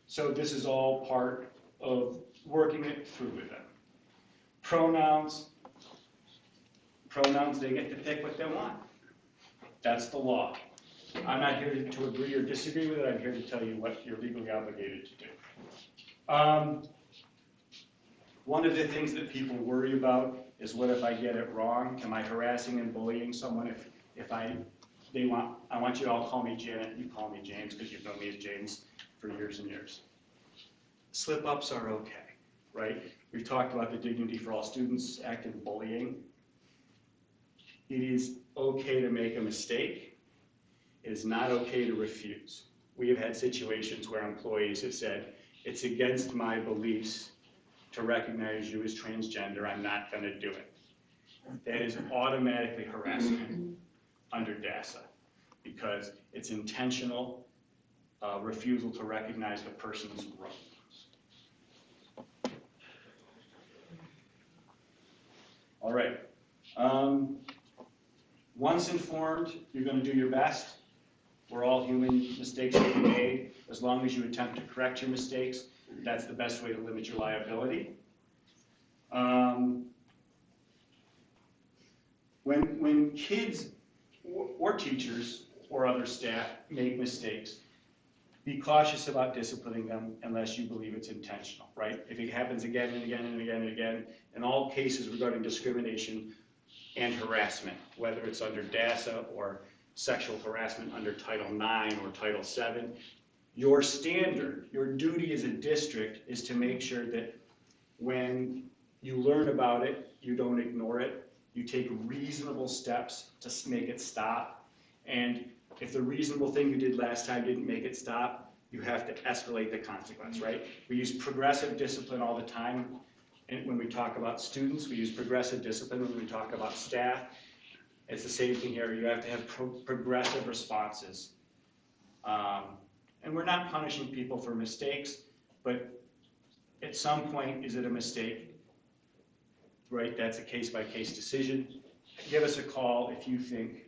So this is all part of working it through with them. Pronouns, they get to pick what they want. That's the law. I'm not here to agree or disagree with it. I'm here to tell you what you're legally obligated to do. One of the things that people worry about is, what if I get it wrong? Am I harassing and bullying someone I want you to all call me Janet, you call me James, because you've known me as James for years and years. Slip-ups are okay, right? We've talked about the Dignity for All Students Act and bullying. It is okay to make a mistake. It is not okay to refuse. We have had situations where employees have said, it's against my beliefs to recognize you as transgender, I'm not going to do it. That is automatically harassment under DASA, because it's intentional refusal to recognize the person's role. All right. Once informed, you're going to do your best. We're all human. Mistakes will be made. As long as you attempt to correct your mistakes, that's the best way to limit your liability. When kids or teachers or other staff make mistakes, be cautious about disciplining them unless you believe it's intentional, right? If it happens again and again and again and again, in all cases regarding discrimination and harassment, whether it's under DASA or sexual harassment under Title IX or Title VII, your standard, your duty as a district is to make sure that when you learn about it, you don't ignore it, you take reasonable steps to make it stop, and if the reasonable thing you did last time didn't make it stop, you have to escalate the consequence, right? We use progressive discipline all the time. And when we talk about students, we use progressive discipline. When we talk about staff, it's the same thing here. You have to have progressive responses. And we're not punishing people for mistakes, but at some point, is it a mistake? Right? That's a case-by-case decision. give us a call if you think,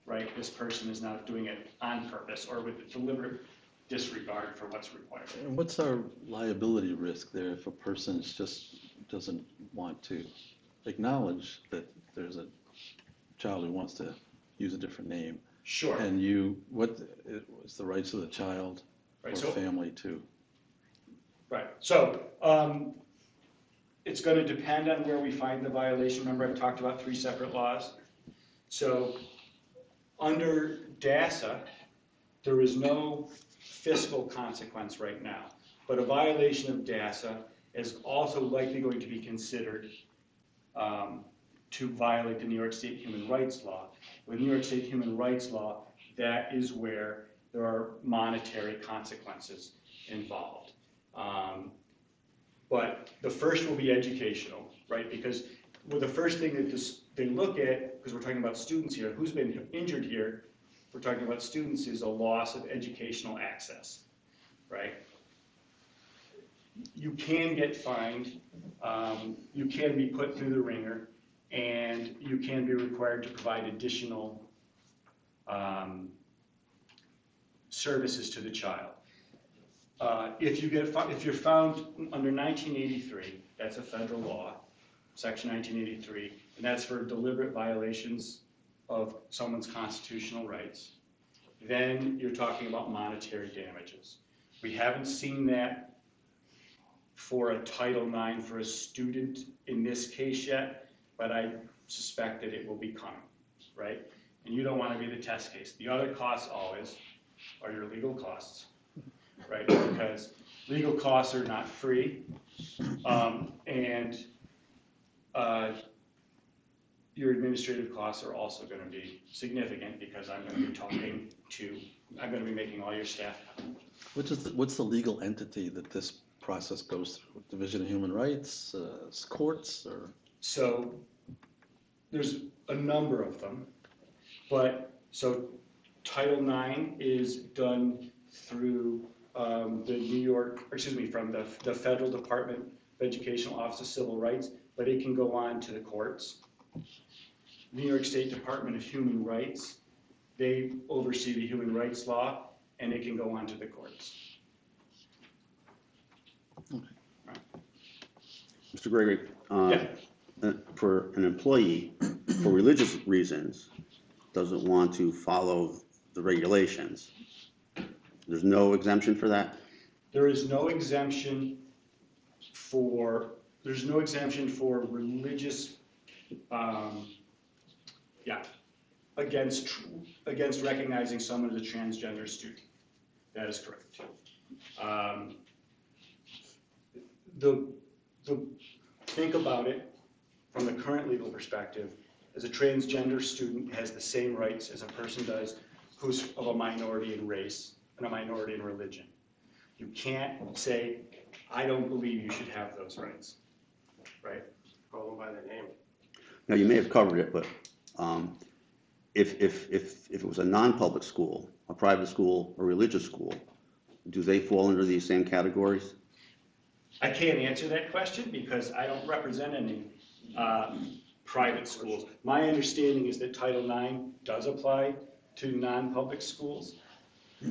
right, this person is not doing it on purpose or with deliberate disregard for what's required. And what's our liability risk there if a person just doesn't want to acknowledge that there's a child who wants to use a different name? Sure. And what is the rights of the child Right, or so- family too? Right, so it's going to depend on where we find the violation. Remember, I've talked about 3 separate laws. So under DASA, there is no fiscal consequence right now, but a violation of DASA is also likely going to be considered to violate the New York State Human Rights Law. With New York State Human Rights Law, that is where there are monetary consequences involved. But the first will be educational, right? Because the first thing that they look at, because we're talking about students here, who's been injured here, we're talking about students, is a loss of educational access, right? You can get fined, you can be put through the ringer, and you can be required to provide additional services to the child. If you're found under 1983, that's a federal law, Section 1983, and that's for deliberate violations of someone's constitutional rights, then you're talking about monetary damages. We haven't seen that for a Title IX for a student in this case yet, but I suspect that it will be coming, right? And you don't want to be the test case. The other costs always are your legal costs, right? Because legal costs are not free, and your administrative costs are also going to be significant because I'm going to be making all your staff. What's the legal entity that this process goes through? Division of Human Rights, courts, or? So there's a number of them, but so Title IX is done through from the Federal Department of Educational Office of Civil Rights, but it can go on to the courts. New York State Department of Human Rights, they oversee the human rights law, and it can go on to the courts. Mr. Gregory, Yeah. For an employee, for religious reasons, doesn't want to follow the regulations, there's no exemption for that? There is no exemption for religious, against recognizing someone as a transgender student. That is correct. Think about it from the current legal perspective. As a transgender student has the same rights as a person does who's of a minority in race and a minority in religion. You can't say, I don't believe you should have those rights, right? Call them by their name. Now, you may have covered it, but if it was a non-public school, a private school, a religious school, do they fall under these same categories? I can't answer that question because I don't represent any private schools. My understanding is that Title IX does apply to non-public schools.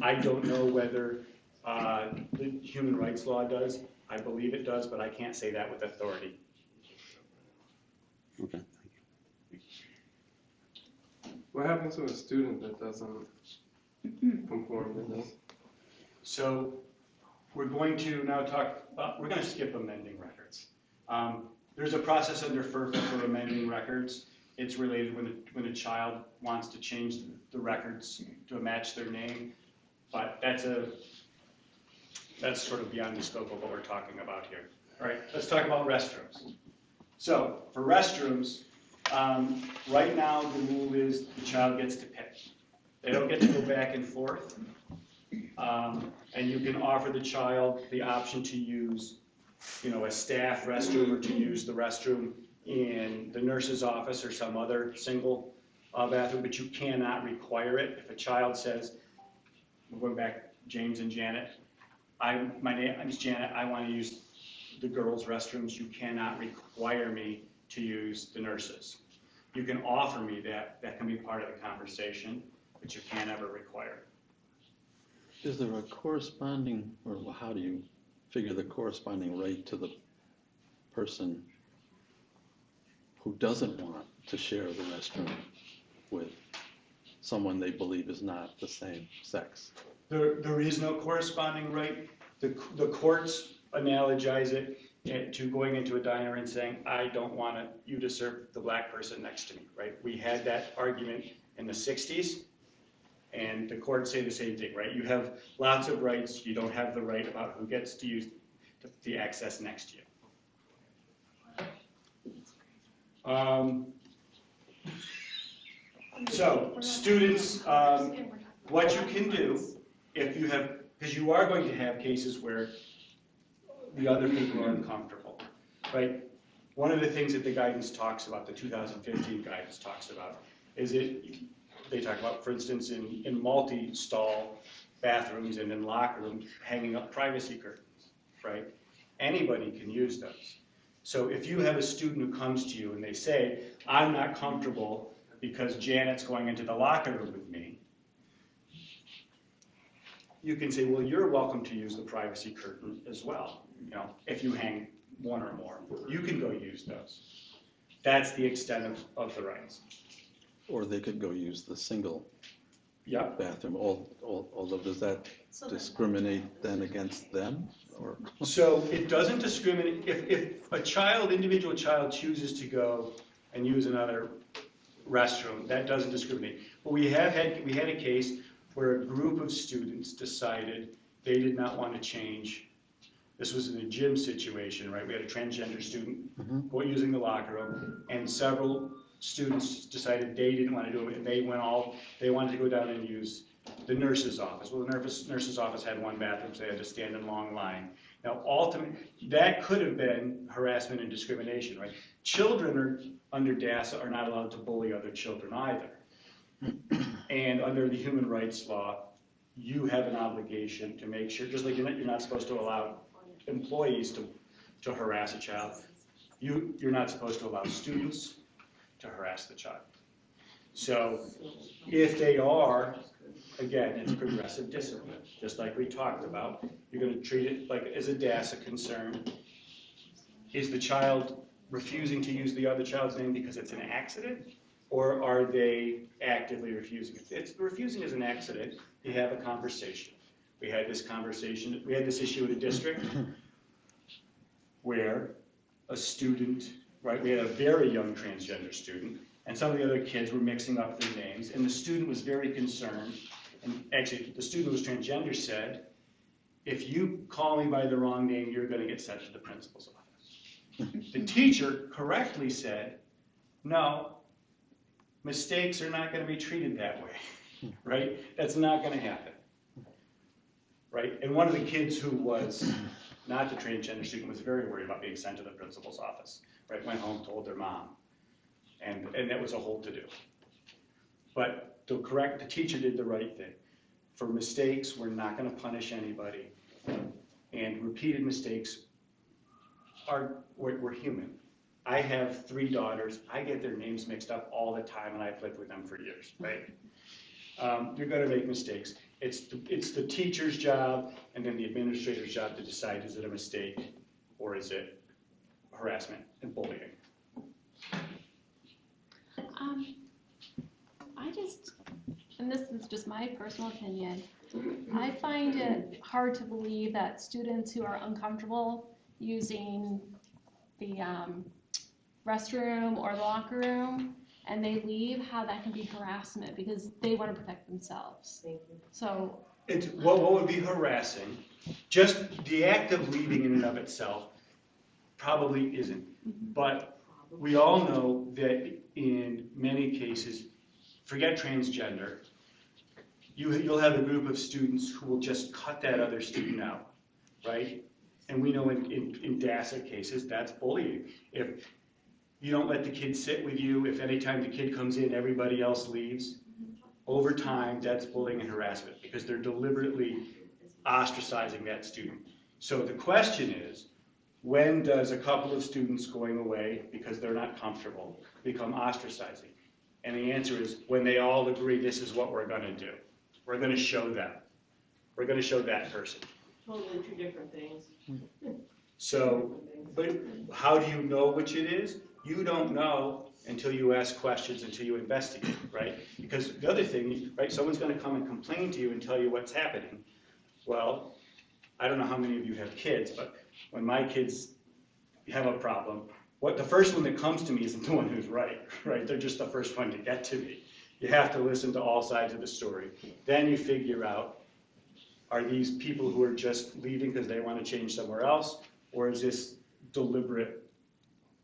I don't know whether the human rights law does. I believe it does, but I can't say that with authority. Okay. What happens to a student that doesn't conform to this? So we're going to now we're going to skip amending records. There's a process under FERPA for amending records. It's related when a child wants to change the records to match their name, but that's sort of beyond the scope of what we're talking about here. All right, let's talk about restrooms. So for restrooms, right now the rule is the child gets to pick. They don't get to go back and forth. And you can offer the child the option to use, a staff restroom or to use the restroom in the nurse's office or some other single bathroom, but you cannot require it. If a child says, we're going back, James and Janet, my name is Janet, I want to use the girls' restrooms, you cannot require me to use the nurses. You can offer me that, that can be part of the conversation, but you can't ever require it. Is there a corresponding, or how do you figure the corresponding rate to the person who doesn't want to share the restroom with someone they believe is not the same sex? There is no corresponding rate. The courts analogize it to going into a diner and saying, I don't want you to serve the black person next to me, right? We had that argument in the 60s, and the courts say the same thing, right? You have lots of rights. You don't have the right about who gets to use the access next to you. So students, what you can do if you have, because you are going to have cases where the other people are uncomfortable, right? One of the things that the guidance talks about, the 2015 guidance talks about, is they talk about, for instance, in multi-stall bathrooms and in locker rooms, hanging up privacy curtains, right? Anybody can use those. So if you have a student who comes to you and they say, I'm not comfortable because Janet's going into the locker room with me, you can say, well, you're welcome to use the privacy curtain as well. You know, if you hang one or more, you can go use those. That's the extent of the rights. Or they could go use the single Yep. bathroom, although does that discriminate then against them? Or So it doesn't discriminate. If a individual child chooses to go and use another restroom, that doesn't discriminate. But we had a case where a group of students decided they did not want to change. This was in a gym situation, right? We had a transgender student using the locker room, and several students decided they didn't want to do it, and they wanted to go down and use the nurse's office. Well, the nurse's office had one bathroom, so they had to stand in a long line. Now, ultimately, that could have been harassment and discrimination, right? Children under DASA are not allowed to bully other children either. And under the human rights law, you have an obligation to make sure, just like you're not supposed to allow employees to harass a child, you're not supposed to allow students to harass the child. So if they are, again, it's progressive discipline, just like we talked about. You're going to treat it like as a DASA concern. Is the child refusing to use the other child's name because it's an accident? Or are they actively refusing? If it's refusing as an accident, you have a conversation. We had this issue at a district where a student, right, we had a very young transgender student, and some of the other kids were mixing up their names, and the student was very concerned, and actually the student who was transgender said, if you call me by the wrong name, you're going to get sent to the principal's office. The teacher correctly said, no, mistakes are not going to be treated that way, right? That's not going to happen, right? And one of the kids who was not the transgender student was very worried about being sent to the principal's office, right? Went home, told their mom, and that was a whole to-do. But the teacher did the right thing. For mistakes, we're not going to punish anybody, and repeated mistakes we're human. I have 3 daughters. I get their names mixed up all the time, and I've lived with them for years, right? You're going to make mistakes. It's the teacher's job and then the administrator's job to decide, is it a mistake or is it harassment and bullying? And this is just my personal opinion, I find it hard to believe that students who are uncomfortable using the restroom or the locker room and they leave, how that can be harassment because they want to protect themselves. So what would be harassing? Just the act of leaving in and of itself probably isn't. But we all know that in many cases, forget transgender, you'll have a group of students who will just cut that other student out, right? And we know in DASA cases, that's bullying. If you don't let the kid sit with you, if anytime the kid comes in, everybody else leaves, over time, that's bullying and harassment because they're deliberately ostracizing that student. So the question is, when does a couple of students going away because they're not comfortable become ostracizing? And the answer is when they all agree this is what we're going to do. We're going to show them. We're going to show that person. Totally two different things. So, but how do you know which it is? You don't know until you ask questions, until you investigate, right? Because the other thing, right, someone's going to come and complain to you and tell you what's happening. Well, I don't know how many of you have kids, but when my kids have a problem, the first one that comes to me isn't the one who's right? They're just the first one to get to me. You have to listen to all sides of the story. Then you figure out, are these people who are just leaving because they want to change somewhere else, or is this deliberate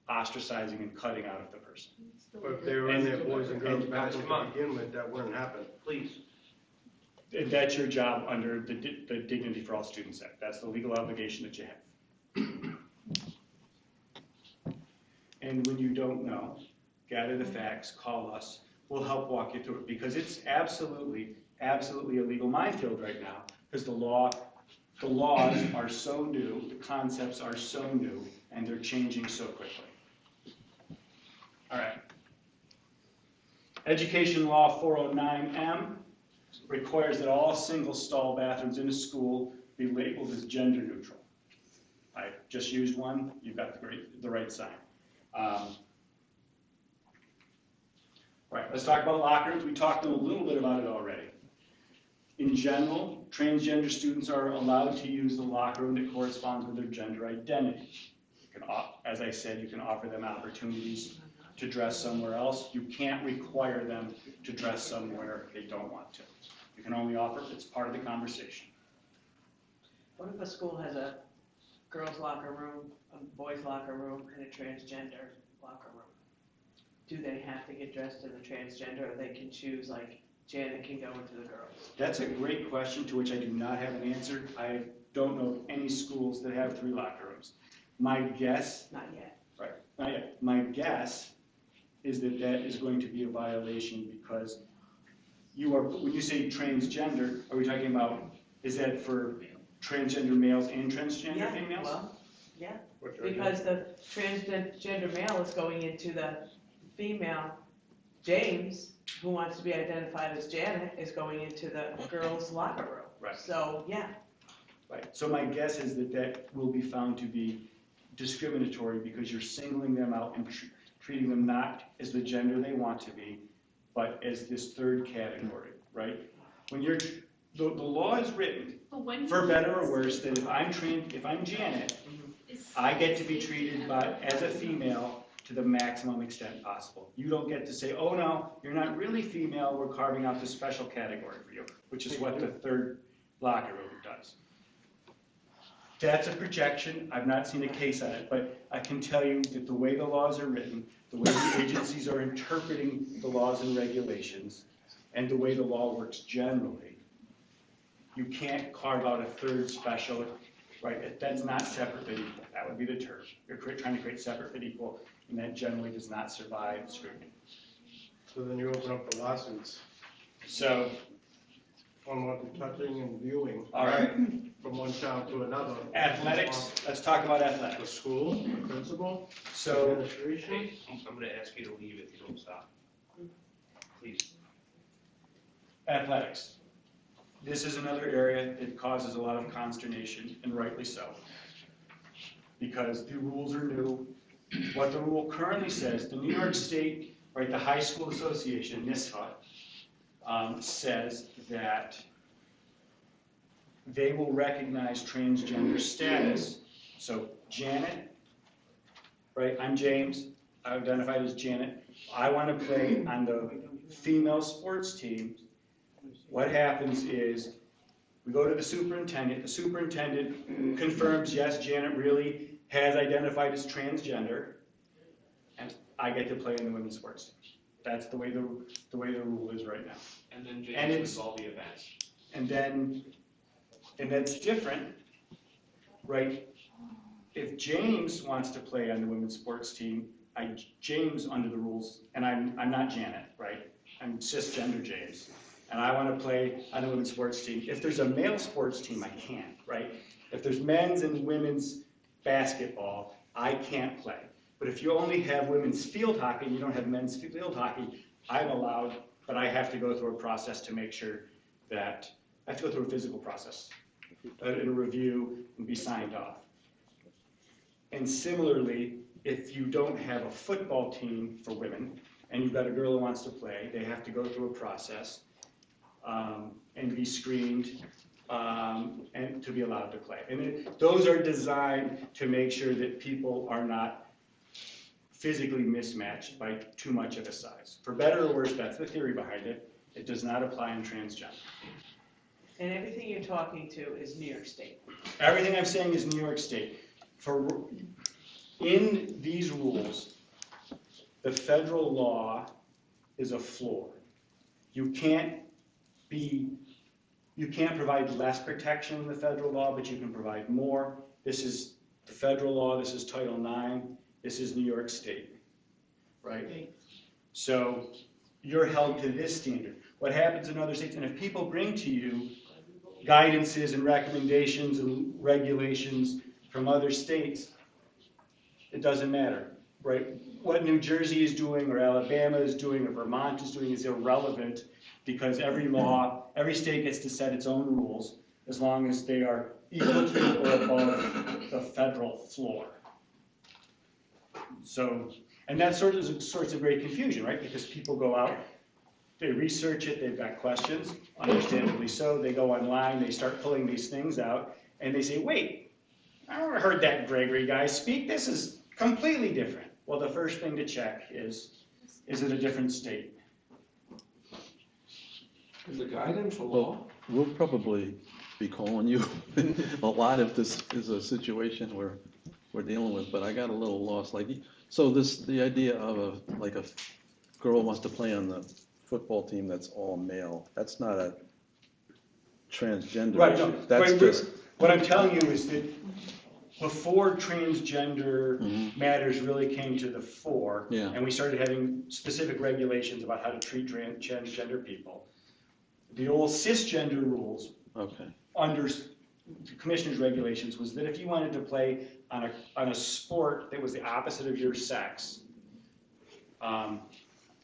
ostracizing and cutting out of the person? But if they were in their boys and girls basketball to begin with, that wouldn't happen. Please. That's your job under the Dignity for All Students Act. That's the legal obligation that you have. And when you don't know, gather the facts, call us. We'll help walk you through it because it's absolutely a legal minefield right now because the laws are so new, the concepts are so new, and they're changing so quickly. All right. Education Law 409M requires that all single-stall bathrooms in a school be labeled as gender neutral. I just used one. You've got the right sign. Right, let's talk about locker rooms. We talked a little bit about it already. In general, transgender students are allowed to use the locker room that corresponds with their gender identity. You can, as I said, you can offer them opportunities to dress somewhere else. You can't require them to dress somewhere they don't want to. You can only offer it. It's part of the conversation. What if a school has a girls' locker room, a boys' locker room, and a transgender locker room? Do they have to get dressed in the transgender, or they can choose, like, Janet can go into the girls? That's a great question to which I do not have an answer. I don't know of any schools that have 3 locker rooms. My guess... Not yet. Right, not yet. My guess is that that is going to be a violation because when you say transgender, are we talking about, is that for transgender males and transgender females? Well, yeah, because the transgender male is going into the female. James, who wants to be identified as Janet, is going into the girls' locker room. Right. So, yeah. Right. So my guess is that that will be found to be discriminatory because you're singling them out and treating them not as the gender they want to be, but as this third category, right? When you're, the law is written, for better or worse, that if I'm Janet, I get to be treated as a female to the maximum extent possible. You don't get to say, oh no, you're not really female, we're carving out this special category for you, which is what the third locker room does. That's a projection. I've not seen a case on it, but I can tell you that the way the laws are written, the way the agencies are interpreting the laws and regulations, and the way the law works generally, you can't carve out a third special, right? That's not separate but equal. That would be the term. You're trying to create separate but equal, and that generally does not survive scrutiny. So then you open up the lawsuits. So, on what the touching and viewing. all right. From one child to another. Athletics. Let's talk about The athletics. school, the principal, So, administration. I'm gonna ask you to leave if you don't stop. Please. athletics. This is another area that causes a lot of consternation, and rightly so. Because the rules are new. What the rule currently says, the New York State, right, the High School Association, NISFA, says that they will recognize transgender status. So Janet, right, I'm James, I identified as Janet. I want to play on the female sports team. What happens is we go to the superintendent confirms, yes, Janet really has identified as transgender, and I get to play in the women's sports team. That's the way the rule is right now. And then James wins all the events. And that's different, right? If James wants to play on the women's sports team, James under the rules, and I'm not Janet, right? I'm cisgender James, and I want to play on the women's sports team. If there's a male sports team, I can't, right? If there's men's and women's basketball, I can't play. But if you only have women's field hockey and you don't have men's field hockey, I'm allowed, but I have to go through a process to make sure that, I have to go through a physical process, in a review, and be signed off. And similarly, if you don't have a football team for women, and you've got a girl who wants to play, they have to go through a process and be screened and to be allowed to play. And those are designed to make sure that people are not physically mismatched by too much of a size. For better or worse, that's the theory behind it. It does not apply in transgender. And everything you're talking to is New York State. Everything I'm saying is New York State. In these rules, the federal law is a floor. You can't provide less protection in the federal law, but you can provide more. This is the federal law, this is Title IX, this is New York State, right? So you're held to this standard. What happens in other states, and if people bring to you guidances and recommendations and regulations from other states, it doesn't matter, right? What New Jersey is doing or Alabama is doing or Vermont is doing is irrelevant because every state gets to set its own rules as long as they are equal to or above the federal floor. So, and that sort of sorts of great confusion, right? Because people go out, they research it, they've got questions, understandably so, they go online, they start pulling these things out, and they say, wait, I never heard that Gregory guy speak, this is completely different. Well, the first thing to check is it a different state? Is the guidance a law? Well, we'll probably be calling you a lot if this is a situation we're dealing with, but I got a little lost. So the idea of a girl wants to play on the football team that's all male, that's not a transgender Right, issue. no, That's right, just, what I'm telling you is that before transgender matters really came to the fore, Yeah. and we started having specific regulations about how to treat transgender people, the old cisgender rules okay. under the commissioner's regulations was that if you wanted to play on a sport that was the opposite of your sex,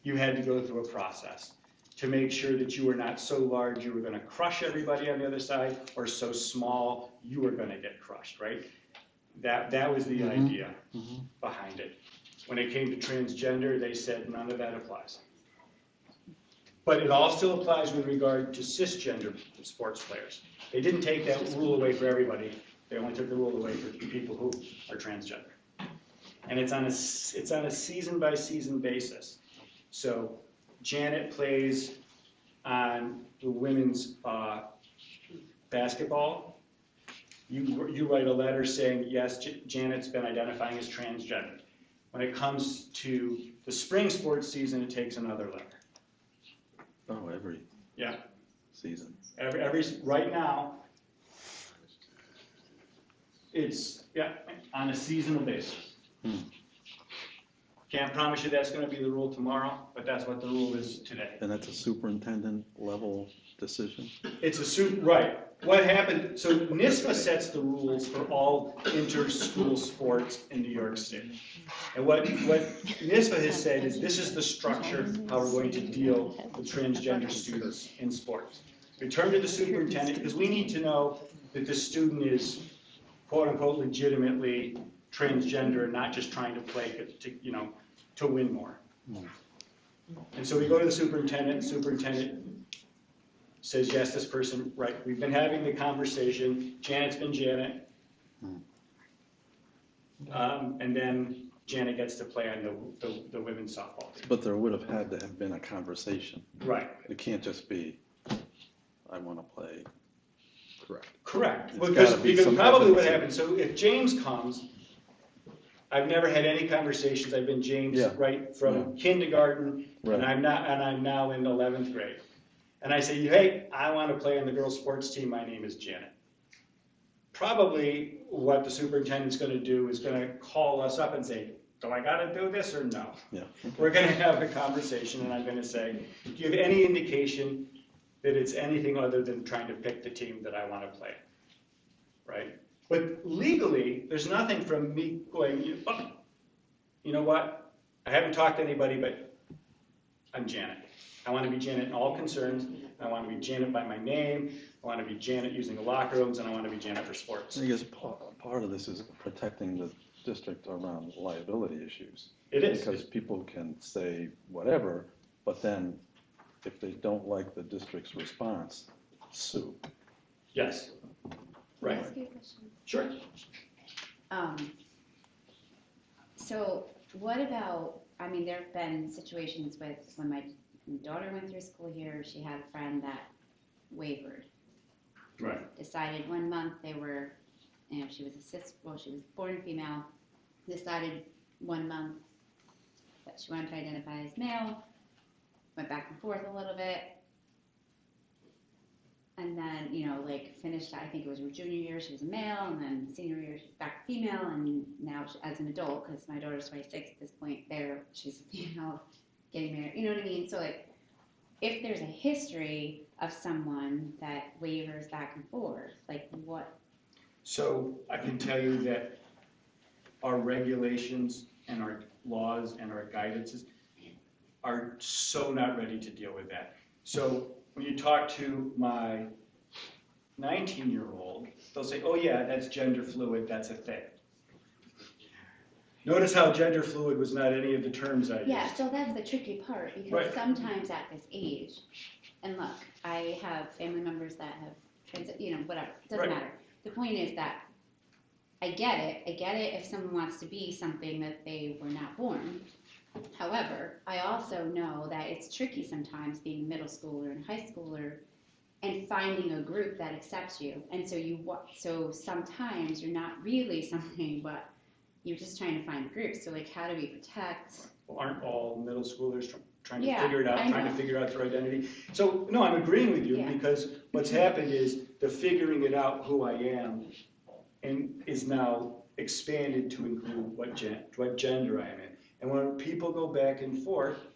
you had to go through a process to make sure that you were not so large you were going to crush everybody on the other side, or so small you were going to get crushed, right? That was the idea behind it. When it came to transgender, they said none of that applies. But it all still applies with regard to cisgender sports players. They didn't take that rule away for everybody. They only took the rule away for people who are transgender. And it's on a season-by-season basis. So Janet plays on the women's basketball. You write a letter saying, yes, Janet's been identifying as transgender. When it comes to the spring sports season, it takes another letter. Oh, every season. Right now, it's on a seasonal basis. Can't promise you that's going to be the rule tomorrow, but that's what the rule is today. And that's a superintendent level decision? It's right. What happened, so NISBA sets the rules for all inter-school sports in New York State. And what NISBA has said is this is the structure how we're going to deal with transgender students in sports. We turn to the superintendent because we need to know that the student is quote-unquote legitimately transgender and not just trying to play to win more. And so we go to the superintendent says, yes, this person, right, we've been having the conversation, Janet's been Janet, and then Janet gets to play on the women's softball team. But there would have had to have been a conversation. Right. It can't just be, I want to play. Correct. It's Because gotta be some probably what evidence. happens, so if James comes, I've never had any conversations, I've been James right from kindergarten, Right. and I'm now in 11th grade. And I say, hey, I want to play on the girls' sports team, my name is Janet. Probably what the superintendent's going to do is going to call us up and say, do I got to do this or no? Yeah. We're going to have a conversation, and I'm going to say, do you have any indication that it's anything other than trying to pick the team that I want to play? Right? But legally, there's nothing from me going, oh, you know what? I haven't talked to anybody, but I'm Janet. I want to be Janet in all concerns. I want to be Janet by my name. I want to be Janet using the locker rooms, and I want to be Janet for sports. I guess part of this is protecting the district around liability issues. It is. Because people can say whatever, but then if they don't like the district's response, sue. Yes. Right. Can I ask you a question? Sure. So what about, I mean, there have been situations with, when my daughter went through school here, she had a friend that wavered. Right. Decided one month they were, you know, she was she was born female, decided one month that she wanted to identify as male, went back and forth a little bit, and then, you know, like finished, I think it was her junior year, she was a male, and then senior year, she's back female, and now as an adult, because my daughter's 26 at this point, she's a female, getting married, you know what I mean? So like, if there's a history of someone that wavers back and forth, like what? So I can tell you that our regulations and our laws and our guidances are so not ready to deal with that. So when you talk to my 19-year-old, they'll say, oh yeah, that's gender fluid, that's a thing. Notice how gender fluid was not any of the terms I used. Yeah, so that's the tricky part, because Right. sometimes at this age, and look, I have family members that have, you know, whatever, doesn't Right. matter. The point is that I get it if someone wants to be something that they were not born. However, I also know that it's tricky sometimes being a middle schooler and high schooler and finding a group that accepts you. And so sometimes you're not really something, but you're just trying to find groups. So like, how do we protect? Well, aren't all middle schoolers trying to Yeah, figure it out, I trying to know. figure out their identity? So, no, I'm agreeing with you, Yeah. because what's happened is the figuring it out who I am and is now expanded to include what gender I am in. And when people go back and forth,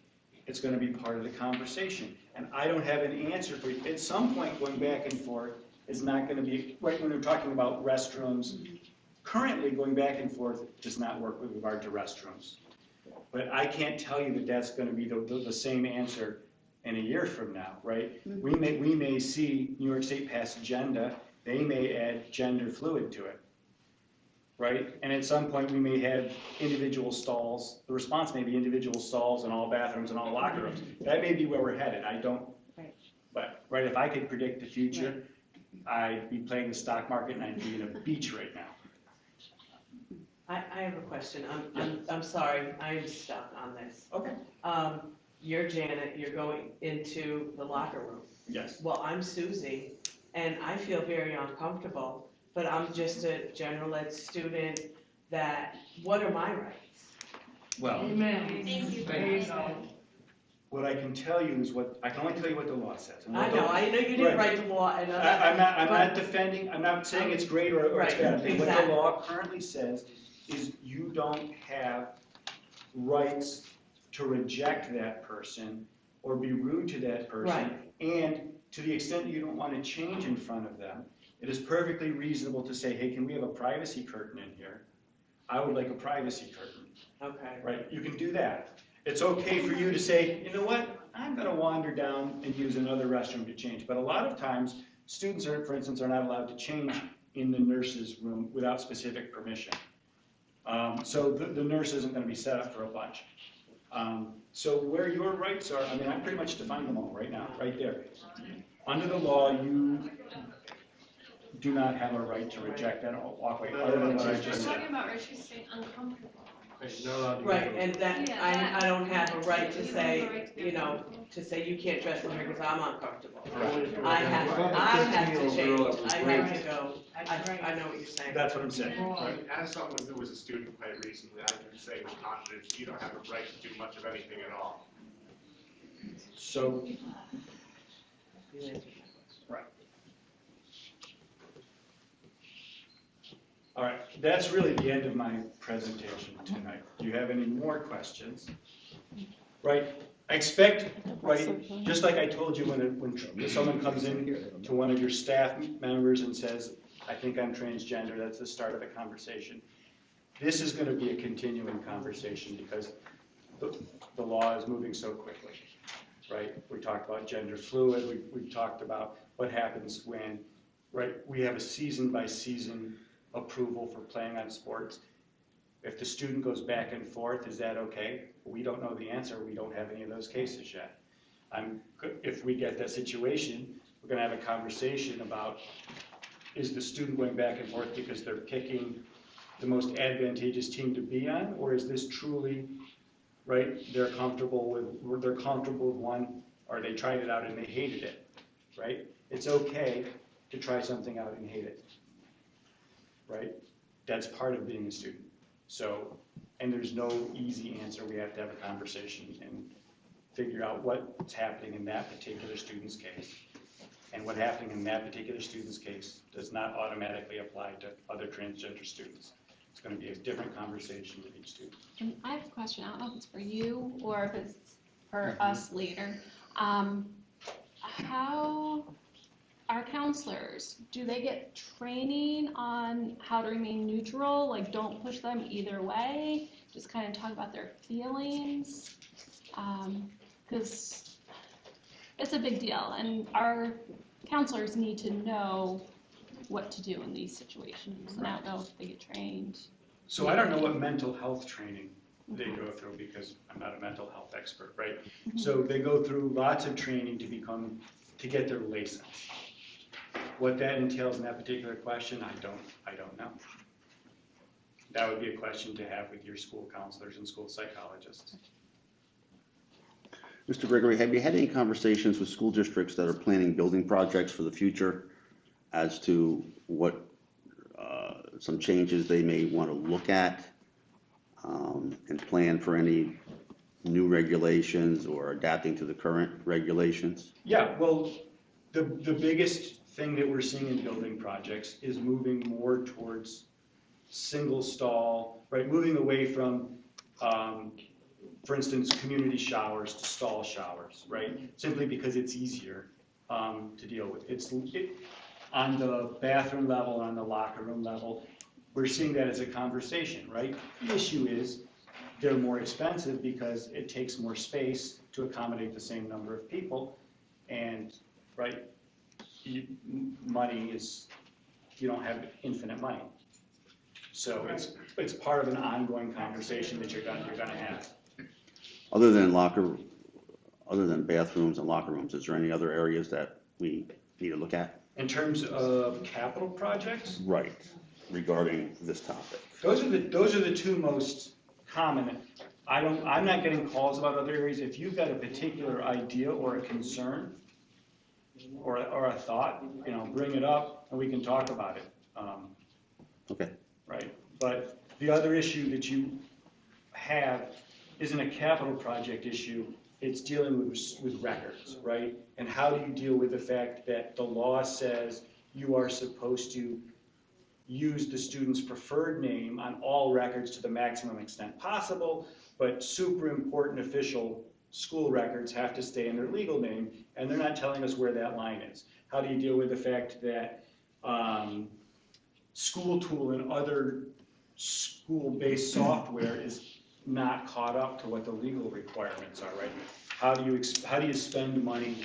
it's gonna be part of the conversation. And I don't have an answer for you. At some point, going back and forth is not gonna be, right when we're talking about restrooms, currently going back and forth does not work with regard to restrooms. But I can't tell you that that's gonna be the same answer in a year from now, right? Mm-hmm. We may see New York State pass agenda, they may add gender fluid to it, right? And at some point, we may have individual stalls, the response may be individual stalls in all bathrooms and all locker rooms. That may be where we're headed, I don't, Right. but, right, if I could predict the future, I'd be playing the stock market and I'd be in a beach right now. I have a question. I'm sorry, I am stuck on this. Okay. You're Janet, you're going into the locker room. Yes. Well, I'm Susie, and I feel very uncomfortable, but I'm just a general ed student what are my rights? Well, Thank you. what I can tell you is I can only tell you what the law says. And what I know you didn't Right. write the law, and I'm not defending, I'm not saying it's great or it's Right, bad. What the exactly. law currently says is you don't have rights to reject that person or be rude to that person. Right. And to the extent you don't want to change in front of them, it is perfectly reasonable to say, hey, can we have a privacy curtain in here? I would like a privacy curtain. Okay. Right, you can do that. It's okay for you to say, you know what, I'm gonna wander down and use another restroom to change. But a lot of times, students are, for instance, are not allowed to change in the nurse's room without specific permission. So the nurse isn't gonna be set up for a bunch. So where your rights are, I mean, I pretty much defined them all right now, right there. Under the law, you do not have a right to reject and walk away, other than what I just said. Talking about where she's saying uncomfortable. Right, and that, Yeah, I don't have a right to You don't have say, a right to you know, to say you can't dress in here because I'm uncomfortable. Correct. I have to change, I have to go, I know what you're saying. That's what I'm saying. Well, as someone who was a student quite recently, I can say with confidence, you don't have a right to do much of anything at all. So, right. All right, that's really the end of my presentation tonight. Do you have any more questions? Right, I expect, right, just like I told you when someone comes in to one of your staff members and says, I think I'm transgender, that's the start of the conversation. This is gonna be a continuing conversation because the law is moving so quickly, right? We talked about gender fluid, we talked about what happens when, right, we have a season by season approval for playing on sports. If the student goes back and forth, is that okay? We don't know the answer, we don't have any of those cases yet. If we get that situation, we're gonna have a conversation about, is the student going back and forth because they're picking the most advantageous team to be on, or is this truly, right, they're comfortable with one, or they tried it out and they hated it, right? It's okay to try something out and hate it, right? That's part of being a student. So, and there's no easy answer. We have to have a conversation and figure out what's happening in that particular student's case. And what happening in that particular student's case does not automatically apply to other transgender students. It's going to be a different conversation with each student. And I have a question. I don't know if it's for you or if it's for us later. How our counselors, do they get training on how to remain neutral? Like, don't push them either way. Just kind of talk about their feelings. Because it's a big deal, and our counselors need to know what to do in these situations. And I don't know if they get trained. So I don't know what mental health training they go through because I'm not a mental health expert, right? So they go through lots of training to get their license. What that entails in that particular question, I don't know. That would be a question to have with your school counselors and school psychologists. Mr. Gregory, have you had any conversations with school districts that are planning building projects for the future as to what some changes they may want to look at and plan for any new regulations or adapting to the current regulations? Yeah, well, the biggest thing that we're seeing in building projects is moving more towards single stall, right? Moving away from, for instance, community showers to stall showers, right? Simply because it's easier to deal with. On the bathroom level, on the locker room level, we're seeing that as a conversation, right? The issue is they're more expensive because it takes more space to accommodate the same number of people, and right, money is, you don't have infinite money. So it's part of an ongoing conversation that you're gonna have. Other than bathrooms and locker rooms, is there any other areas that we need to look at? In terms of capital projects? Right, regarding this topic. Those are the two most common. I'm not getting calls about other areas. If you've got a particular idea or a concern or a thought, bring it up and we can talk about it. Okay. Right, but the other issue that you have isn't a capital project issue, it's dealing with records, right? And how do you deal with the fact that the law says you are supposed to use the student's preferred name on all records to the maximum extent possible, but super important official school records have to stay in their legal name, and they're not telling us where that line is. How do you deal with the fact that School Tool and other school-based software is not caught up to what the legal requirements are, right? How do you spend money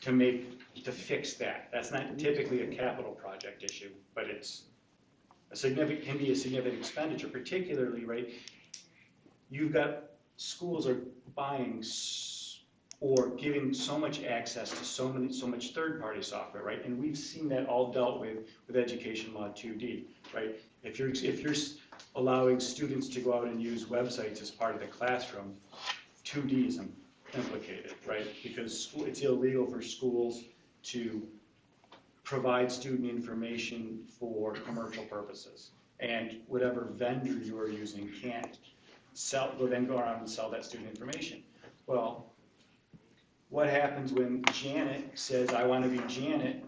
to fix that? That's not typically a capital project issue, but it's can be a significant expenditure, particularly, right? You've got schools are buying or giving so much access to so much third-party software, right? And we've seen that all dealt with Education Law 2D, right? If you're allowing students to go out and use websites as part of the classroom, 2D is implicated, right? Because it's illegal for schools to provide student information for commercial purposes. And whatever vendor you are using can't then go around and sell that student information. Well, what happens when Janet says, I want to be Janet,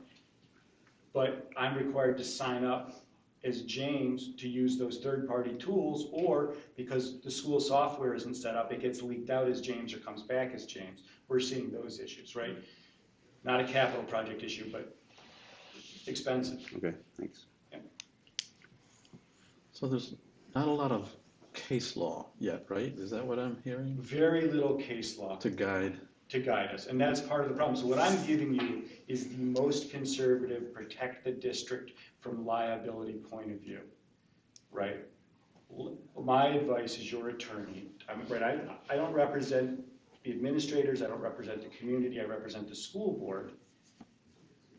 but I'm required to sign up as James to use those third-party tools, or because the school software isn't set up, it gets leaked out as James or comes back as James. We're seeing those issues, right? Not a capital project issue, but expensive. Okay, thanks. Yeah. So there's not a lot of case law yet, right? Is that what I'm hearing? Very little case law To guide. us, and that's part of the problem. So what I'm giving you is the most conservative, protect the district from liability point of view, right? My advice as your attorney, I don't represent the administrators, I don't represent the community, I represent the school board,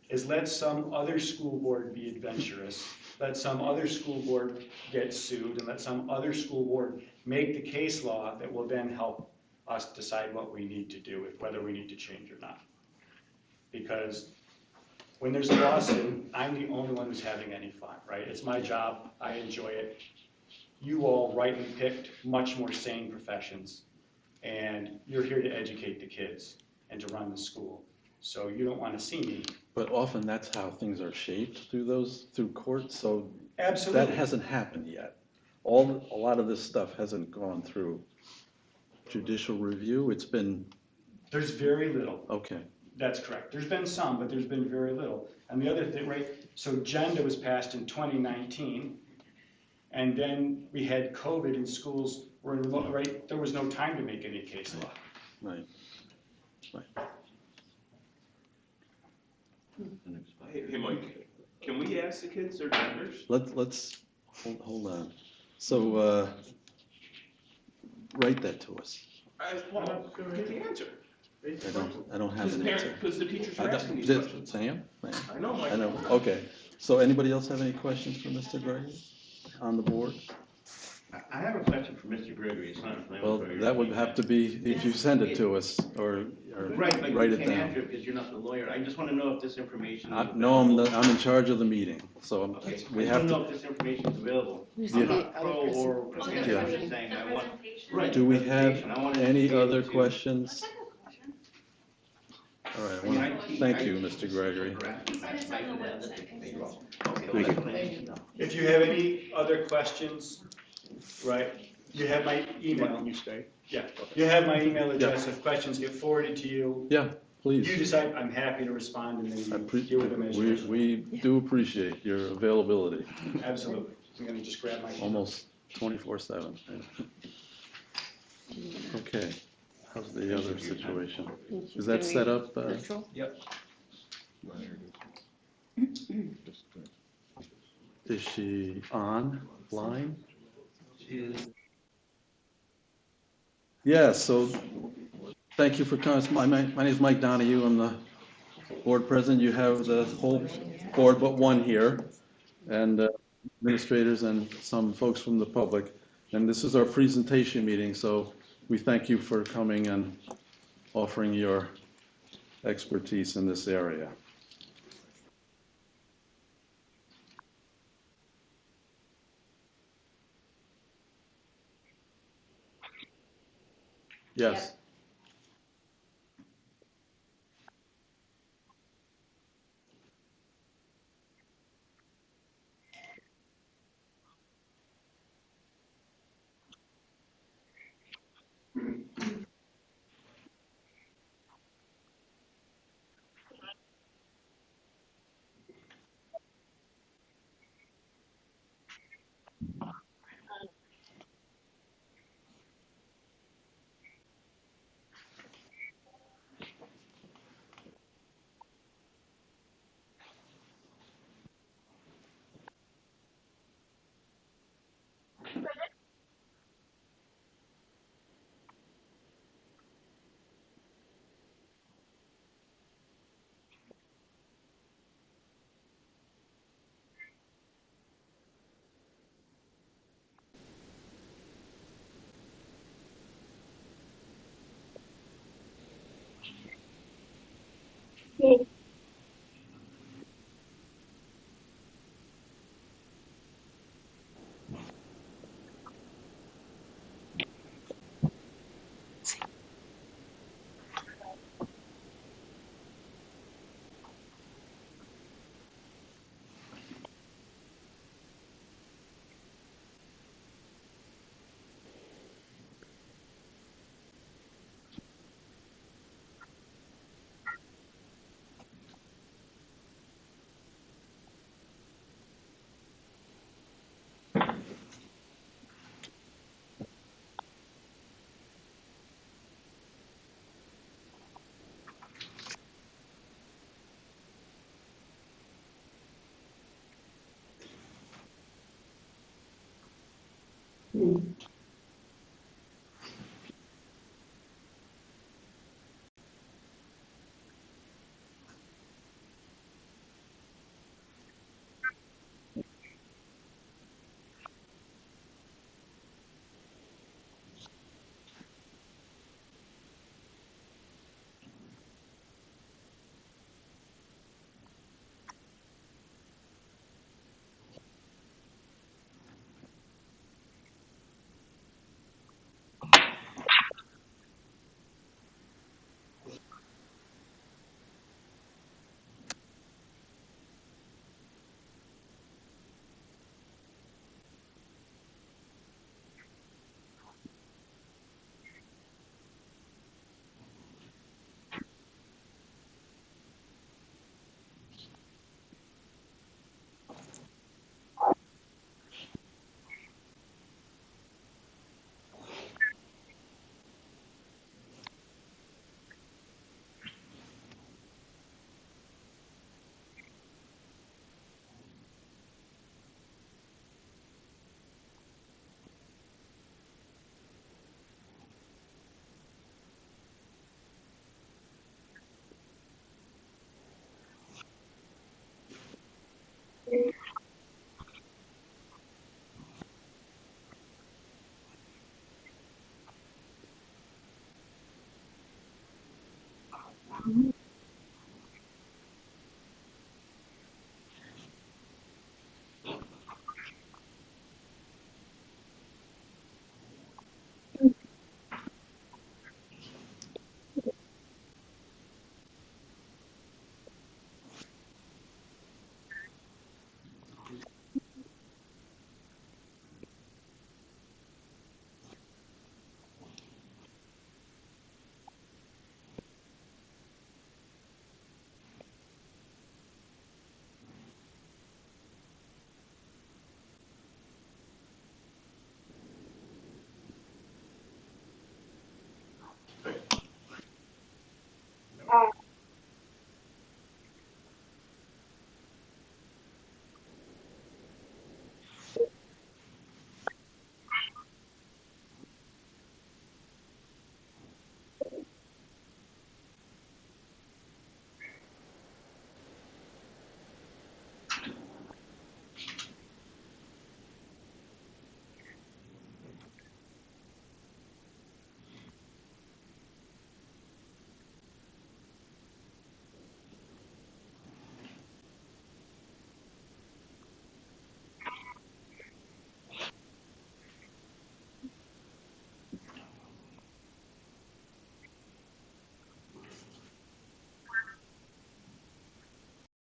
is let some other school board be adventurous, let some other school board get sued, and let some other school board make the case law that will then help us decide what we need to do, whether we need to change or not. Because when there's a lawsuit, I'm the only one who's having any fun, right? It's my job, I enjoy it. You all rightly picked much more sane professions, and you're here to educate the kids and to run the school. So you don't want to see me. But often that's how things are shaped through courts, so Absolutely. that hasn't happened yet. A lot of this stuff hasn't gone through judicial review. It's been. There's very little. Okay. That's correct. There's been some, but there's been very little. And the other thing, right, so agenda was passed in 2019, and then we had COVID and schools were in, right, there was no time to make any case law. Right. Hey, Mike, can we ask the kids their genders? Let's hold on. So write that to us. Well, get the answer. I don't have an answer. Because the teachers are asking these questions. Sam? I know, Mike. I know, okay. So anybody else have any questions for Mr. Gregory on the board? I have a question for Mr. Gregory. It's not Well, that would have to be if you send it to us or right, but write you it can't down. answer it because you're not the lawyer. I just want to know if this information. No, I'm in charge of the meeting, so Okay. we I have don't know to. if this information is available. Yeah. I'm not pro or against. Yeah. I'm just saying I want. Right. Do we presentation. have I wanted to any be able other to- questions? All right, I want to thank you, Mr. Gregory. Thank you. If you have any other questions, right, you have my email. You stay? Yeah, you have my email address. If questions get forwarded to you, Yeah, please. you decide, I'm happy to respond and then you deal with them as you. We do appreciate your availability, Absolutely. I'm gonna just grab my. almost 24/7. Okay, how's the other situation? Is that set up? Yep. Is she online? Yeah, so thank you for coming. My name is Mike Donahue. I'm the board president. You have the whole board but one here, and administrators and some folks from the public. And this is our presentation meeting, so we thank you for coming and offering your expertise in this area. Yes.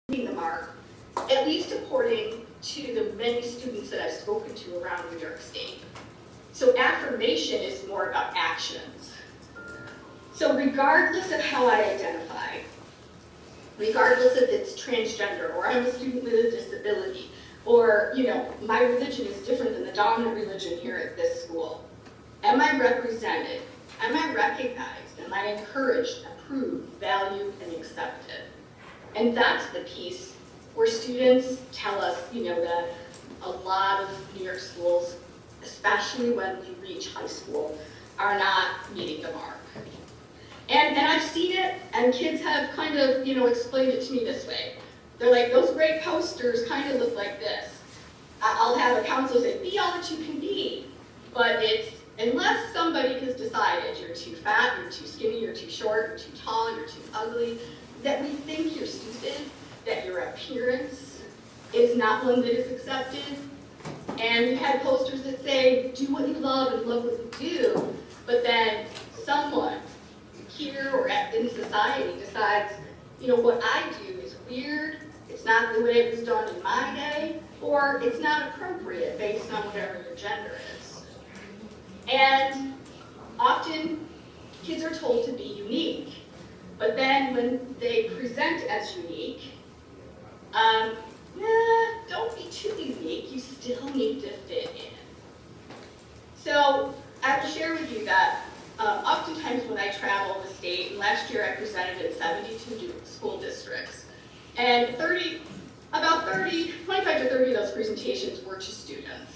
The mark, at least according to the many students that I've spoken to around New York State. So affirmation is more about actions. So regardless of how I identify, regardless if it's transgender or I'm a student with a disability, or my religion is different than the dominant religion here at this school, am I represented? Am I recognized? Am I encouraged, approved, valued, and accepted? And that's the piece where students tell us, that a lot of New York schools, especially when you reach high school, are not meeting the mark. And I've seen it, and kids have kind of, explained it to me this way. They're like, those great posters kind of look like this. I'll have a counselor say, be all that you can be. But it's, unless somebody has decided you're too fat, you're too skinny, you're too short, you're too tall, you're too ugly, that we think you're stupid, that your appearance is not one that is accepted. And we've had posters that say, do what you love and love what you do, but then someone here or in society decides, what I do is weird, it's not the way it was done in my day, or it's not appropriate based on whatever your gender is. And often kids are told to be unique. But then when they present as unique, don't be too unique, you still need to fit in. So I will share with you that oftentimes when I travel the state, and last year I presented in 72 school districts, and 25 to 30 of those presentations were to students.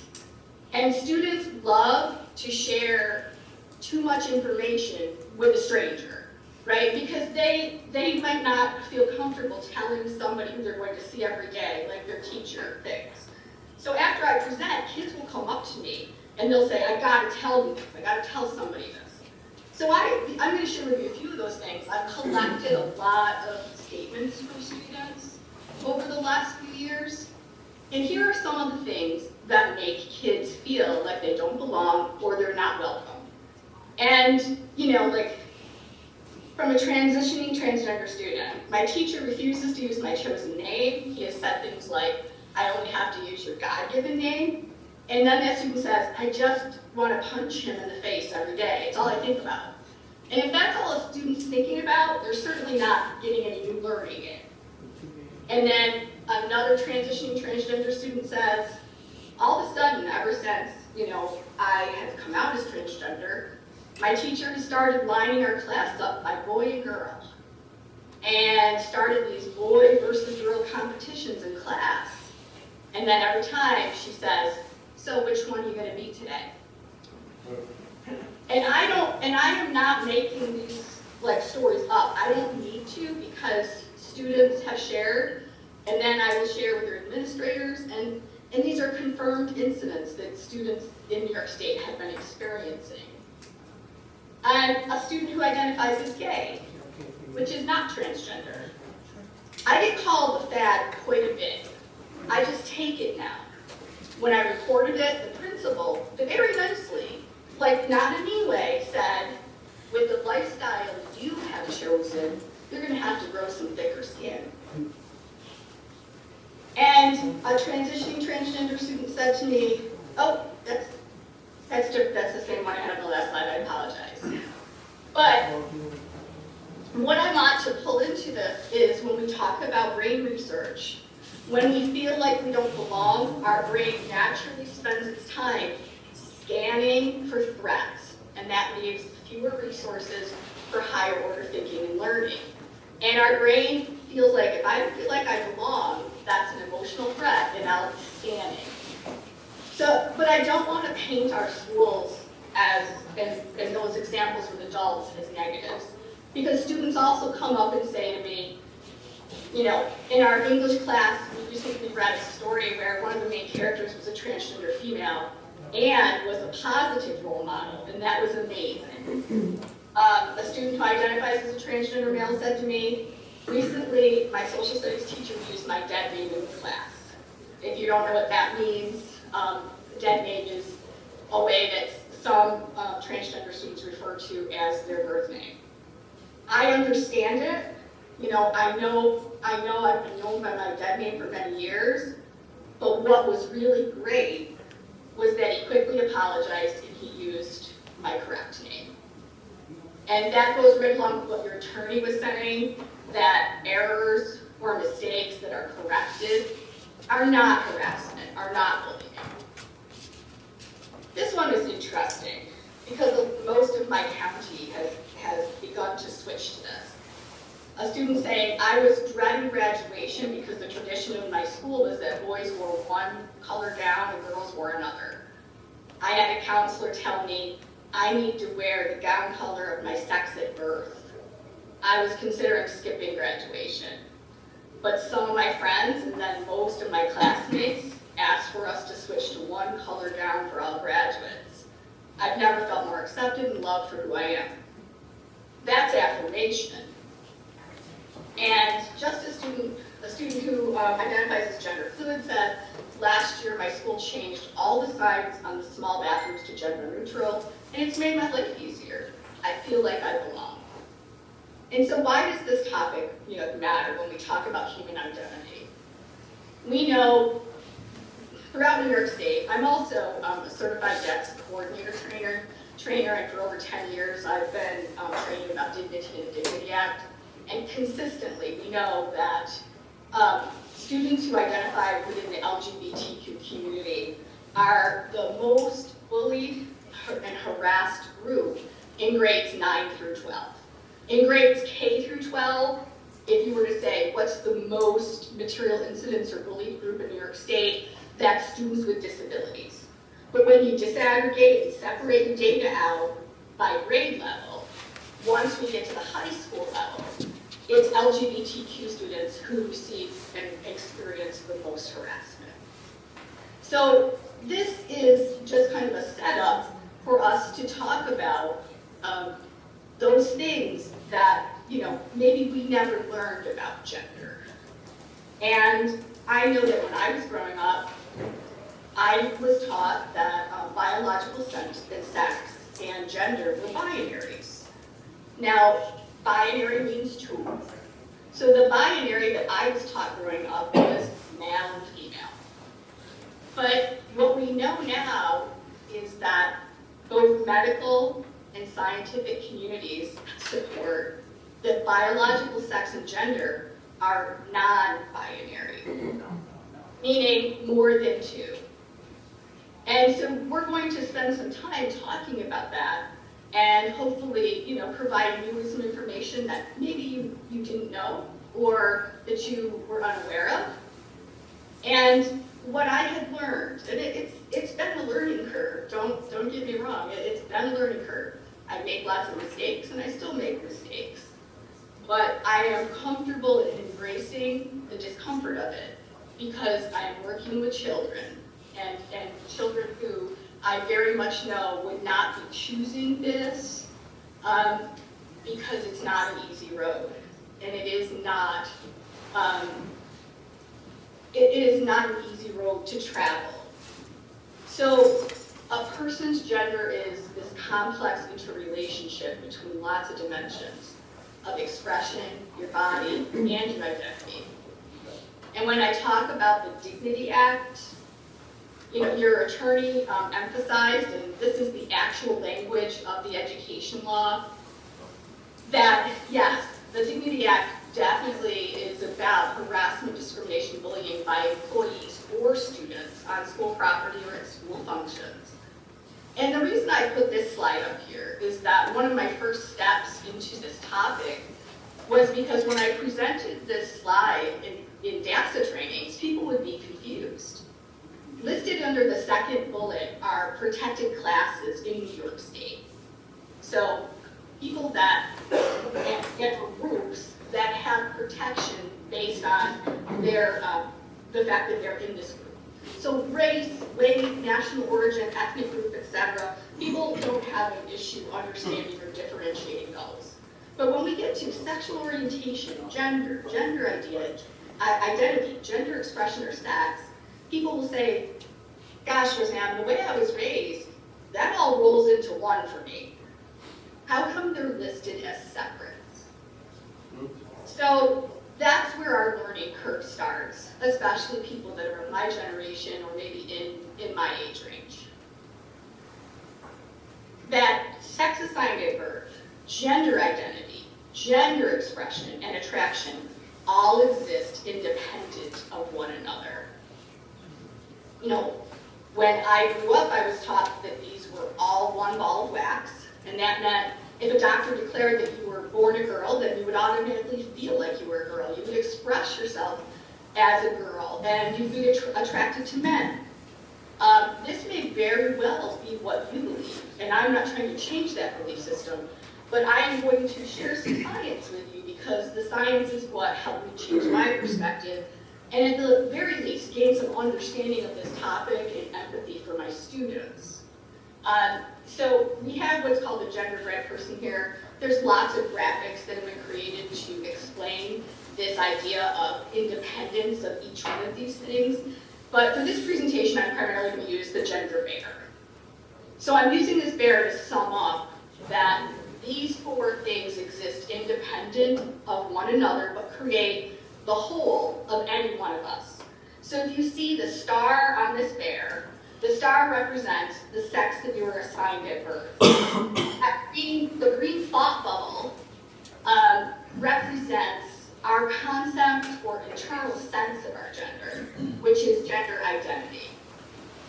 And students love to share too much information with a stranger, right? Because they might not feel comfortable telling somebody who they're going to see every day, like their teacher, things. So after I present, kids will come up to me and they'll say, I gotta tell you this, I gotta tell somebody this. So I'm gonna share with you a few of those things. I've collected a lot of statements from students over the last few years. And here are some of the things that make kids feel like they don't belong or they're not welcome. And, you know, like, from a transitioning transgender student, my teacher refuses to use my chosen name. He has said things like, I only have to use your God-given name. And then that student says, I just want to punch him in the face every day. It's all I think about. And if that's all a student's thinking about, they're certainly not getting any new learning in. And then another transitioning transgender student says, all of a sudden, ever since, you know, I have come out as transgender, my teacher has started lining our class up by boy and girl, and started these boy versus girl competitions in class. And then every time she says, so which one are you going to beat today? And I am not making these like stories up. I don't need to, because students have shared, and then I will share with their administrators, and these are confirmed incidents that students in New York State have been experiencing. And a student who identifies as gay, which is not transgender. I get called a fad quite a bit. I just take it now. When I reported it, the principal, very nicely, like not in a mean way, said, with the lifestyle you have chosen, you're going to have to grow some thicker skin. And a transitioning transgender student said to me, oh, that's the same one I had on the last slide, I apologize. But what I want to pull into this is when we talk about brain research, when we feel like we don't belong, our brain naturally spends its time scanning for threats, and that leaves fewer resources for higher order thinking and learning. And our brain feels like, if I don't feel like I belong, that's an emotional threat, and I'll be scanning. So, but I don't want to paint our schools as, and those examples with adults as negatives, because students also come up and say to me, you know, in our English class, we recently read a story where one of the main characters was a transgender female and was a positive role model, and that was amazing. A student who identifies as a transgender male said to me, recently my social studies teacher used my dead name in the class. If you don't know what that means, dead name is a way that some transgender students refer to as their birth name. I understand it. You know, I know I've been known by my dead name for many years, but what was really great was that he quickly apologized and he used my correct name. And that goes right along with what your attorney was saying, that errors or mistakes that are corrected are not harassment, are not bullying. This one is interesting because most of my county has begun to switch to this. A student saying, I was dreading graduation because the tradition in my school was that boys wore one color gown and girls wore another. I had a counselor tell me I need to wear the gown color of my sex at birth. I was considering skipping graduation. But some of my friends and then most of my classmates asked for us to switch to one color gown for all graduates. I've never felt more accepted and loved for who I am. That's affirmation. And just a student who identifies as gender fluid said, last year my school changed all the signs on the small bathrooms to gender neutral, and it's made my life easier. I feel like I belong. And so why does this topic, matter when we talk about human identity? We know throughout New York State, I'm also a certified DEX coordinator trainer, and for over 10 years I've been training about Dignity and the Dignity Act. And consistently, we know that students who identify within the LGBTQ community are the most bullied and harassed group in grades 9 through 12. In grades K through 12, if you were to say, what's the most material incidents or bullied group in New York State, that's students with disabilities. But when you disaggregate and separate the data out by grade level, once we get to the high school level, it's LGBTQ students who receive and experience the most harassment. So this is just kind of a setup for us to talk about those things that, maybe we never learned about gender. And I know that when I was growing up, I was taught that biological sex and gender were binaries. Now, binary means two. So the binary that I was taught growing up was male and female. But what we know now is that both medical and scientific communities support that biological sex and gender are non-binary, meaning more than two. And so we're going to spend some time talking about that and hopefully, provide you with some information that maybe you didn't know or that you were unaware of. And what I had learned, and it's been a learning curve, don't get me wrong, it's been a learning curve. I make lots of mistakes and I still make mistakes. But I am comfortable in embracing the discomfort of it because I am working with children and children who I very much know would not be choosing this because it's not an easy road. And it is not an easy road to travel. So a person's gender is this complex interrelationship between lots of dimensions of expression, your body, and your identity. And when I talk about the Dignity Act, your attorney emphasized, and this is the actual language of the education law, that yes, the Dignity Act definitely is about harassment, discrimination, bullying by employees or students on school property or at school functions. And the reason I put this slide up here is that one of my first steps into this topic was because when I presented this slide in DASA trainings, people would be confused. Listed under the second bullet are protected classes in New York State. So people that get groups that have protection based on their the fact that they're in this group. So race, national origin, ethnic group, etc. People don't have an issue understanding or differentiating those. But when we get to sexual orientation, gender identity, gender expression or sex, people will say, gosh, Roseanne, the way I was raised, that all rolls into one for me. How come they're listed as separate? So that's where our learning curve starts, especially people that are in my generation or maybe in my age range. That sex assigned at birth, gender identity, gender expression, and attraction all exist independent of one another. When I grew up, I was taught that these were all one ball of wax, and that meant if a doctor declared that you were born a girl, then you would automatically feel like you were a girl. You would express yourself as a girl, and you'd be attracted to men. This may very well be what you believe, and I'm not trying to change that belief system, but I am going to share some science with you because the science is what helped me change my perspective, and at the very least, gain some understanding of this topic and empathy for my students. So we have what's called a gender grad person here. There's lots of graphics that have been created to explain this idea of independence of each one of these things. But for this presentation, I'm primarily going to use the gender bear. So I'm using this bear to sum up that these four things exist independent of one another, but create the whole of any one of us. So if you see the star on this bear, the star represents the sex that you were assigned at birth. The green thought bubble represents our concept or internal sense of our gender, which is gender identity.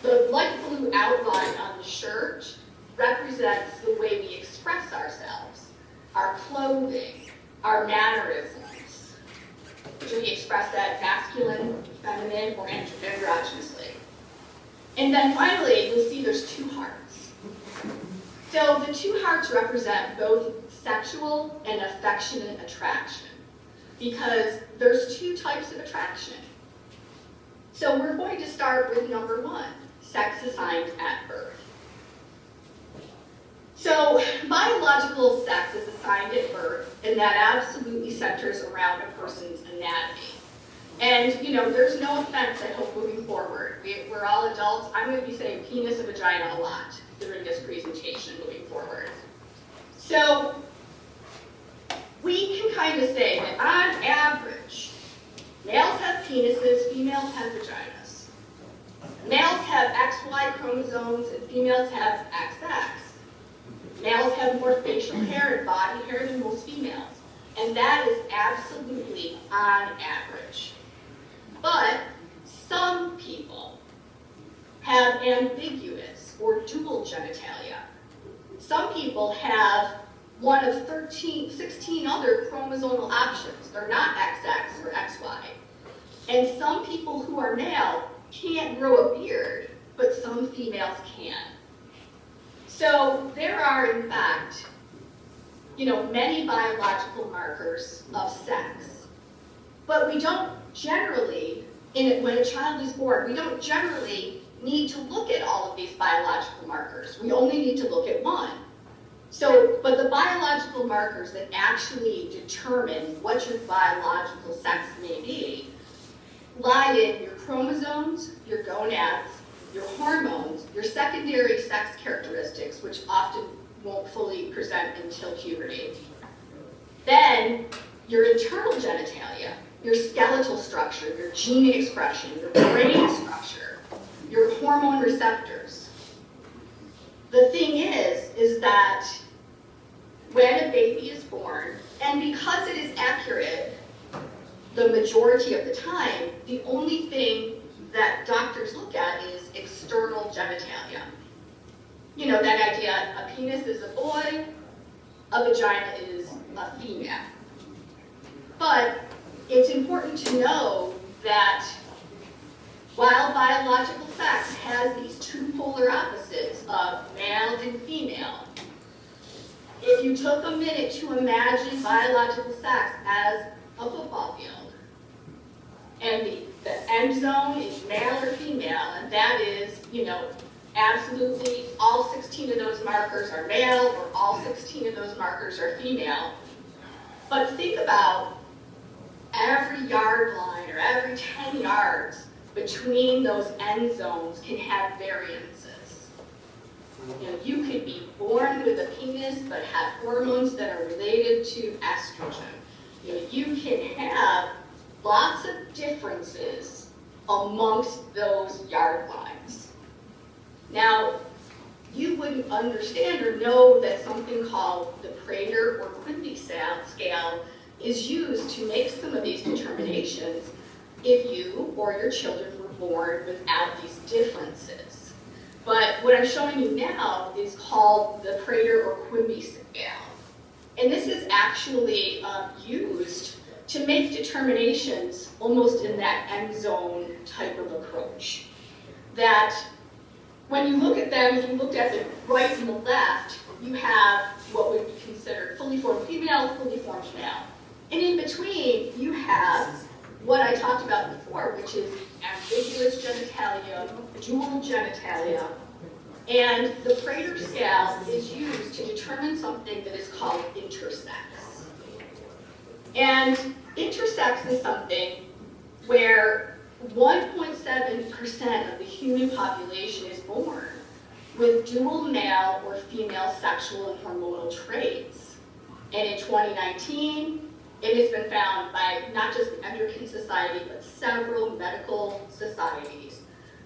The light blue outline on the shirt represents the way we express ourselves, our clothing, our mannerisms. Do we express that masculine, feminine, or androgynously? And then finally, you'll see there's two hearts. So the two hearts represent both sexual and affectionate attraction, because there's two types of attraction. So we're going to start with number one, sex assigned at birth. So biological sex is assigned at birth, and that absolutely centers around a person's anatomy. And, you know, there's no offense, I hope, moving forward. We're all adults. I'm going to be saying penis and vagina a lot during this presentation moving forward. So we can kind of say that on average, males have penises, females have vaginas. Males have XY chromosomes and females have XX. Males have more facial hair and body hair than most females. And that is absolutely on average. But some people have ambiguous or dual genitalia. Some people have one of 16 other chromosomal options. They're not XX or XY. And some people who are male can't grow a beard, but some females can. So there are, in fact, you know, many biological markers of sex. But we don't generally, when a child is born, we don't generally need to look at all of these biological markers. We only need to look at one. So, but the biological markers that actually determine what your biological sex may be lie in your chromosomes, your gonads, your hormones, your secondary sex characteristics, which often won't fully present until puberty. Then your internal genitalia, your skeletal structure, your gene expression, your brain structure, your hormone receptors. The thing is that when a baby is born, and because it is accurate the majority of the time, the only thing that doctors look at is external genitalia. You know, that idea, a penis is a boy, a vagina is a female. But it's important to know that while biological sex has these two polar opposites of male and female, if you took a minute to imagine biological sex as a football field, and the end zone is male or female, and that is, you know, absolutely all 16 of those markers are male or all 16 of those markers are female. But think about every yard line or every 10 yards between those end zones can have variances. You know, you could be born with a penis but have hormones that are related to estrogen. You know, you can have lots of differences amongst those yard lines. Now, you wouldn't understand or know that something called the Prater or Quimby scale is used to make some of these determinations if you or your children were born without these differences. But what I'm showing you now is called the Prater or Quimby scale. And this is actually used to make determinations almost in that end zone type of approach. That when you look at them, if you looked at the right and the left, you have what would be considered fully formed female, fully formed male. And in between, you have what I talked about before, which is ambiguous genitalia, dual genitalia, and the Prater scale is used to determine something that is called intersex. And intersex is something where 1.7% of the human population is born with dual male or female sexual and hormonal traits. And in 2019, it has been found by not just the Endocrine Society, but several medical societies,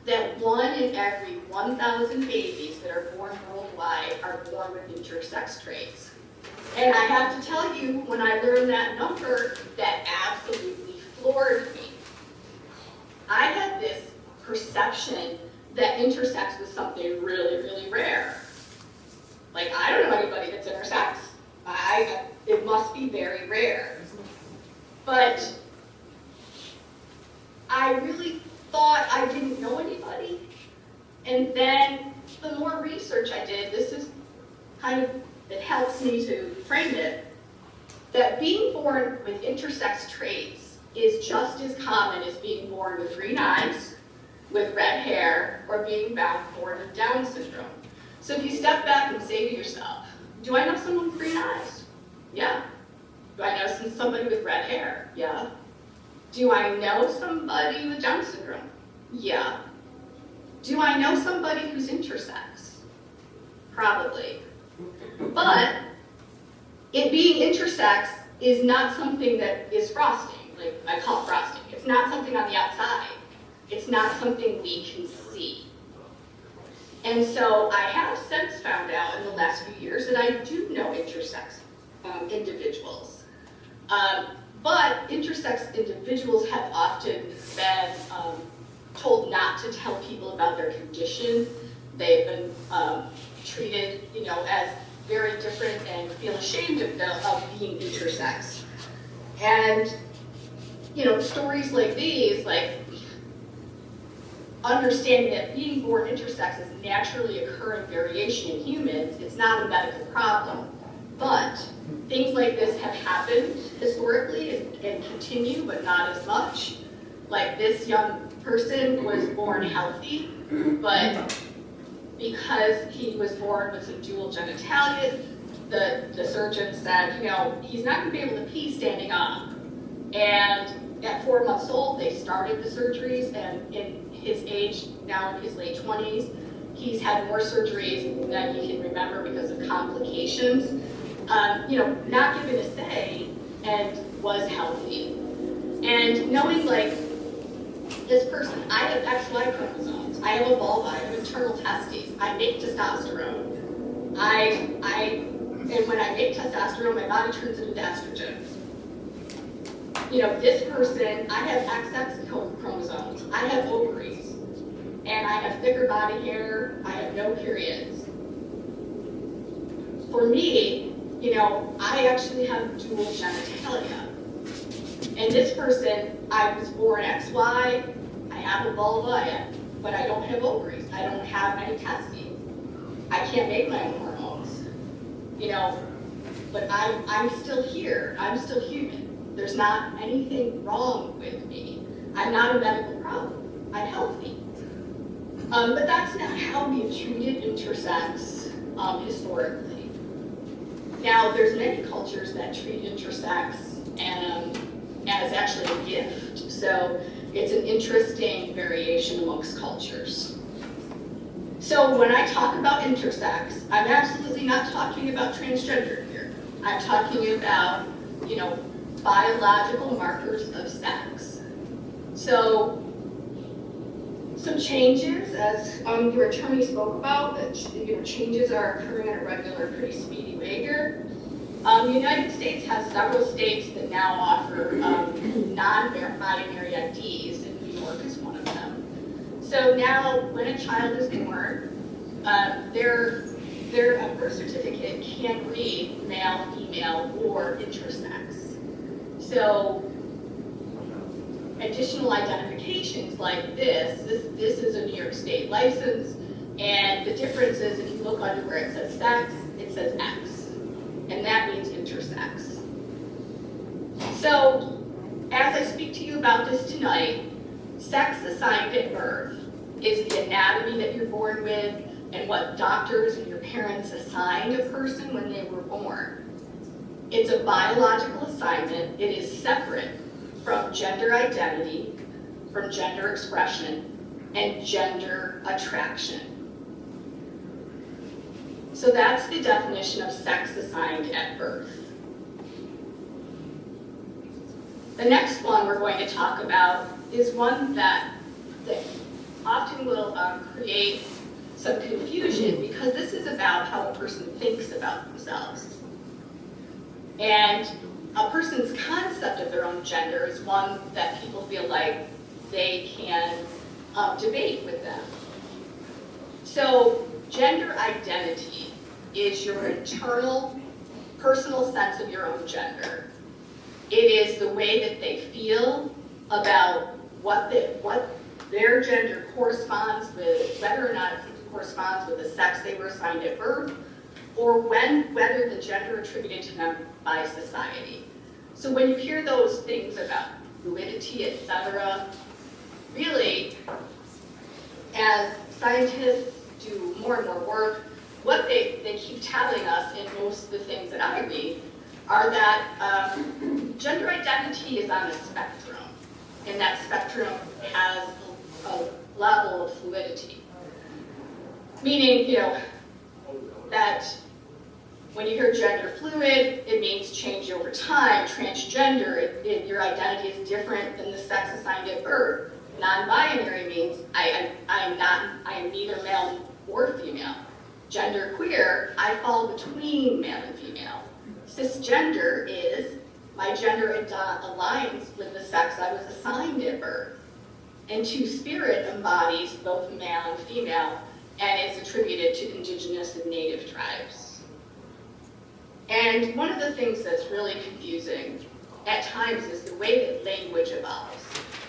that 1 in every 1,000 babies that are born worldwide are born with intersex traits. And I have to tell you, when I learned that number, that absolutely floored me. I had this perception that intersex was something really, really rare. Like, I don't know anybody that's intersex. It must be very rare. But I really thought I didn't know anybody it helps me to frame it, that being born with intersex traits is just as common as being born with green eyes, with red hair, or being born with Down syndrome. So if you step back and say to yourself, do I know someone with green eyes? Yeah. Do I know somebody with red hair? Yeah. Do I know somebody with Down syndrome? Yeah. Do I know somebody who's intersex? Probably. But it being intersex is not something that is frosting, like I call it frosting. It's not something on the outside. It's not something we can see. And so I have since found out in the last few years that I do know intersex individuals. But intersex individuals have often been told not to tell people about their condition. They've been treated, as very different and feel ashamed of being intersex. And, stories like these, like understanding that being born intersex is a naturally occurring variation in humans, it's not a medical problem. But things like this have happened historically and continue, but not as much. Like this young person was born healthy, but because he was born with some dual genitalia, the surgeon said, he's not going to be able to pee standing up. And at 4 months old, they started the surgeries, and in his age, now in his late 20s, he's had more surgeries than he can remember because of complications. Not given a say, and was healthy. And knowing, like, this person, I have XY chromosomes, I have a vulva, I have internal testes, I make testosterone. And when I make testosterone, my body turns into estrogen. This person, I have XX chromosomes, I have ovaries, and I have thicker body hair, I have no periods. For me, I actually have dual genitalia. And this person, I was born XY, I have a vulva, but I don't have ovaries, I don't have any testes. I can't make my own hormones. But I'm still here, I'm still human. There's not anything wrong with me. I'm not a medical problem. I'm healthy. But that's not how we've treated intersex historically. Now, there's many cultures that treat intersex as actually a gift. So it's an interesting variation amongst cultures. So when I talk about intersex, I'm absolutely not talking about transgender here. I'm talking about, biological markers of sex. So some changes, as your attorney spoke about, that changes are occurring at a regular, pretty speedy way here. The United States has several states that now offer non-binary IDs, and New York is one of them. So now, when a child is born, their birth certificate can read male, female, or intersex. So additional identifications like this is a New York State license, and the difference is if you look under where it says sex, it says X, and that means intersex. So as I speak to you about this tonight, sex assigned at birth is the anatomy that you're born with and what doctors and your parents assigned a person when they were born. It's a biological assignment. It is separate from gender identity, from gender expression, and gender attraction. So that's the definition of sex assigned at birth. The next one we're going to talk about is one that often will create some confusion because this is about how a person thinks about themselves. And a person's concept of their own gender is one that people feel like they can debate with them. So gender identity is your internal, personal sense of your own gender. It is the way that they feel about what their gender corresponds with, whether or not it corresponds with the sex they were assigned at birth, or whether the gender attributed to them by society. So when you hear those things about fluidity, etc., really, as scientists do more and more work, what they keep telling us in most of the things that I read are that gender identity is on a spectrum, and that spectrum has a level of fluidity. Meaning, that when you hear gender fluid, it means change over time. Transgender, your identity is different than the sex assigned at birth. Non-binary means I am neither male or female. Gender queer, I fall between male and female. Cisgender is my gender aligns with the sex I was assigned at birth. And two-spirit embodies both male and female, and is attributed to indigenous and native tribes. And one of the things that's really confusing at times is the way that language evolves.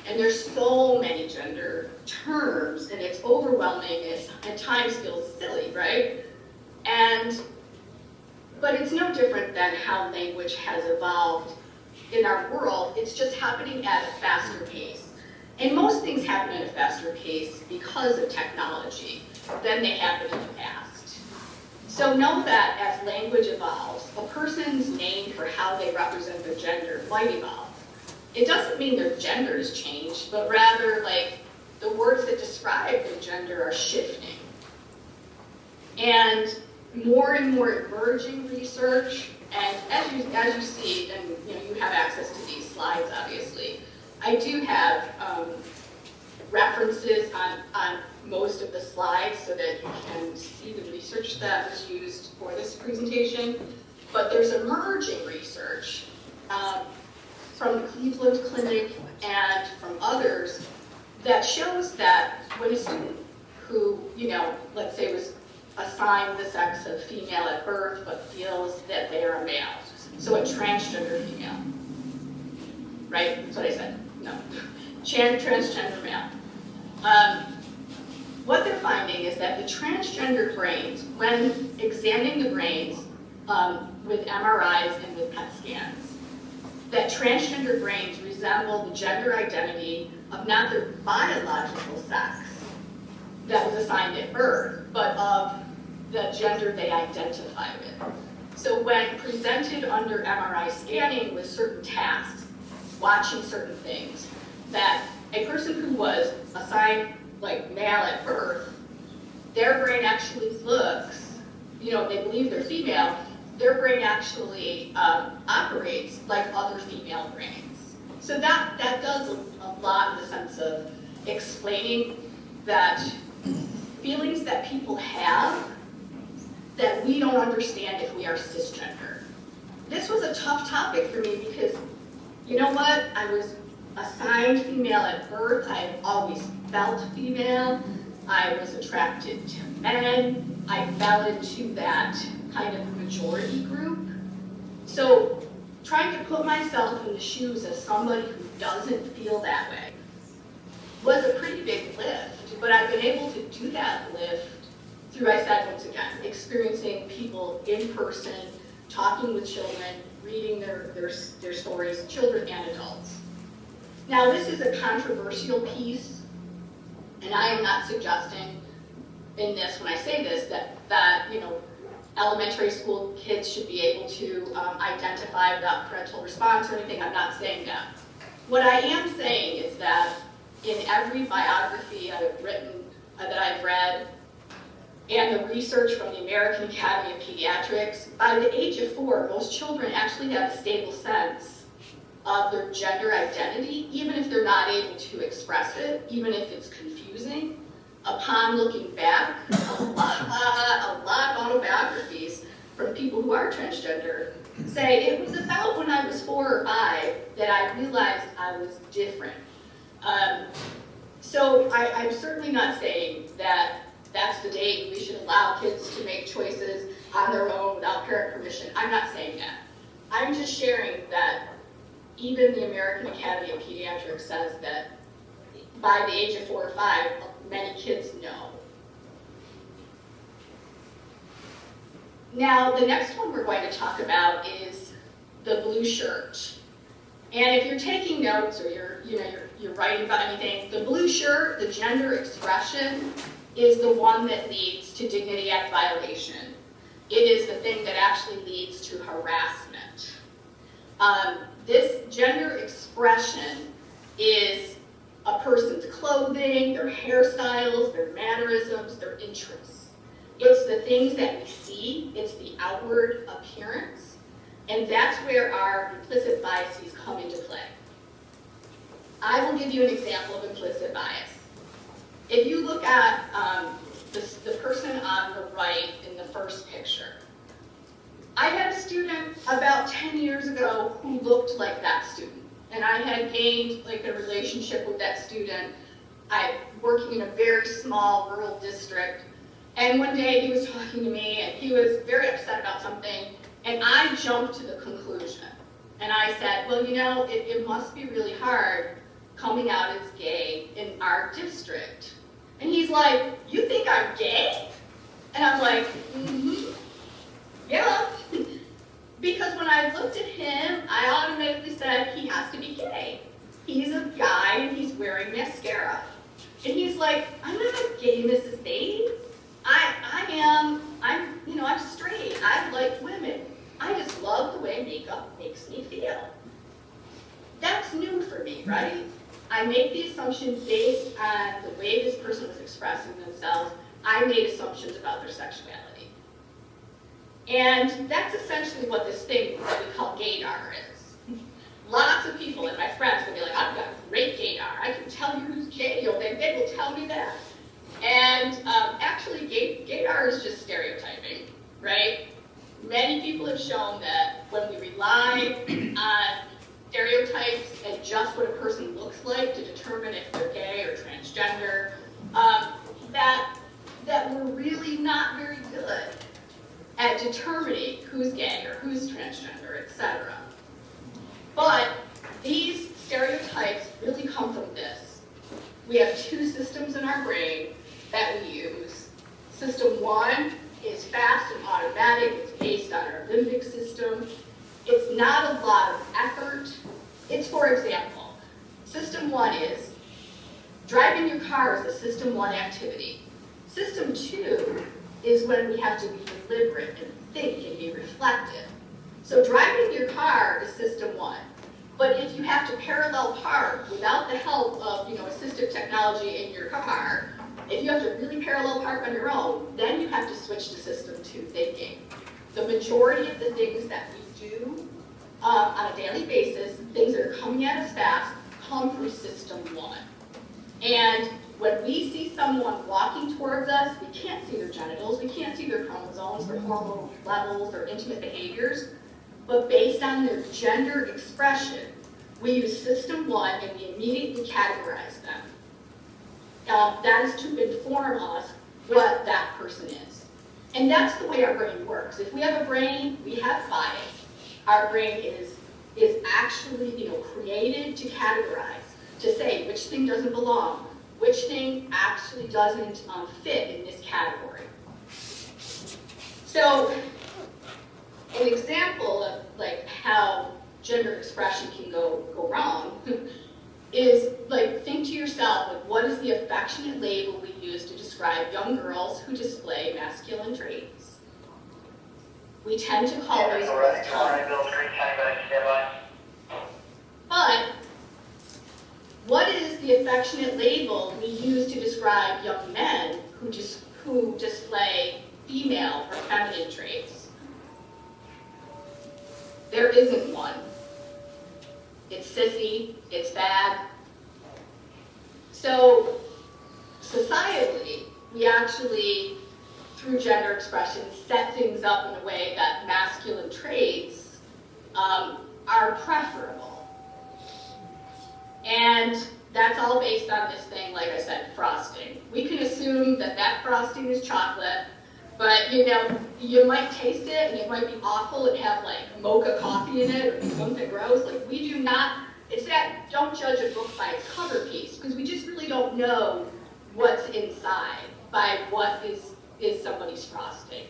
And there's so many gender terms, and it's overwhelming, it at times feels silly, right? But it's no different than how language has evolved in our world. It's just happening at a faster pace. And most things happen at a faster pace because of technology than they happened in the past. So know that as language evolves, a person's name for how they represent their gender might evolve. It doesn't mean their gender has changed, but rather like the words that describe their gender are shifting. And more emerging research, and as you see, and you have access to these slides obviously, I do have references on most of the slides so that you can see the research that was used for this presentation. But there's emerging research from the Cleveland Clinic and from others that shows that when a student who, let's say was assigned the sex of female at birth but feels that they are a male, so a transgender female, right? That's what I said. No. Transgender male. What they're finding is that the transgender brains, when examining the brains with MRIs and with PET scans, that transgender brains resemble the gender identity of not their biological sex that was assigned at birth, but of the gender they identify with. So when presented under MRI scanning with certain tasks, watching certain things, that a person who was assigned like male at birth, their brain actually looks, they believe they're female, their brain actually operates like other female brains. So that does a lot in the sense of explaining that feelings that people have that we don't understand if we are cisgender. This was a tough topic for me because, you know what, I was assigned female at birth, I've always felt female, I was attracted to men, I fell into that kind of majority group. So trying to put myself in the shoes of somebody who doesn't feel that way was a pretty big lift, but I've been able to do that lift through, I said once again, experiencing people in person, talking with children, reading their stories, children and adults. Now this is a controversial piece, and I am not suggesting in this, when I say this, that elementary school kids should be able to identify without parental response or anything. I'm not saying that. What I am saying is that in every biography I've written, that I've read, and the research from the American Academy of Pediatrics, by the age of 4, most children actually have a stable sense of their gender identity, even if they're not able to express it, even if it's confusing. Upon looking back, a lot of autobiographies from people who are transgender say it was about when I was 4 or 5 that I realized I was different. So I'm certainly not saying that that's the date we should allow kids to make choices on their own without parent permission. I'm not saying that. I'm just sharing that even the American Academy of Pediatrics says that by the age of 4 or 5, many kids know. Now, the next one we're going to talk about is the blue shirt. And if you're taking notes or you're writing about anything, the blue shirt, the gender expression, is the one that leads to Dignity Act violation. It is the thing that actually leads to harassment. This gender expression is a person's clothing, their hairstyles, their mannerisms, their interests. It's the things that we see, it's the outward appearance, and that's where our implicit biases come into play. I will give you an example of implicit bias. If you look at the person on the right in the first picture, I had a student about 10 years ago who looked like that student, and I had gained like a relationship with that student. I'm working in a very small rural district, and one day he was talking to me, and he was very upset about something, and I jumped to the conclusion, and I said, well, you know, it must be really hard coming out as gay in our district. And he's like, you think I'm gay? And I'm like, yeah. Because when I looked at him, I automatically said, he has to be gay. He's a guy and he's wearing mascara. And he's like, I'm not a gay Mrs. Bates. I'm straight. I like women. I just love the way makeup makes me feel. That's new for me, right? I make the assumptions based on the way this person was expressing themselves. I made assumptions about their sexuality. And that's essentially what this thing that we call gaydar is. Lots of people and my friends will be like, I've got great gaydar. I can tell you who's gay. They will tell me that. And actually, gaydar is just stereotyping, right? Many people have shown that when we rely on stereotypes and just what a person looks like to determine if they're gay or transgender, that we're really not very good at determining who's gay or who's transgender, etc. But these stereotypes really come from this. We have two systems in our brain that we use. System one is fast and automatic. It's based on our limbic system. It's not a lot of effort. It's, for example, system one is driving your car is a system one activity. System two is when we have to be deliberate and think and be reflective. So driving your car is system one. But if you have to parallel park without the help of assistive technology in your car, if you have to really parallel park on your own, then you have to switch to system two thinking. The majority of the things that we do on a daily basis, things that are coming at us fast, come from system one. And when we see someone walking towards us, we can't see their genitals, we can't see their chromosomes, their hormone levels, their intimate behaviors, but based on their gender expression, we use system one and we immediately categorize them. That is to inform us what that person is. And that's the way our brain works. If we have a brain, we have bias. Our brain is actually created to categorize, to say which thing doesn't belong, which thing actually doesn't fit in this category. So an example of how gender expression can go wrong is think to yourself, what is the affectionate label we use to describe young girls who display masculine traits? We tend to call those girls tough. But what is the affectionate label we use to describe young men who display female or feminine traits? There isn't one. It's sissy, it's bad. So societally, we actually, through gender expression, set things up in a way that masculine traits are preferable. And that's all based on this thing, like I said, frosting. We can assume that frosting is chocolate, but you might taste it and it might be awful and have mocha coffee in it or something gross. We do not, it's that don't judge a book by its cover piece, because we just really don't know what's inside by what is somebody's frosting.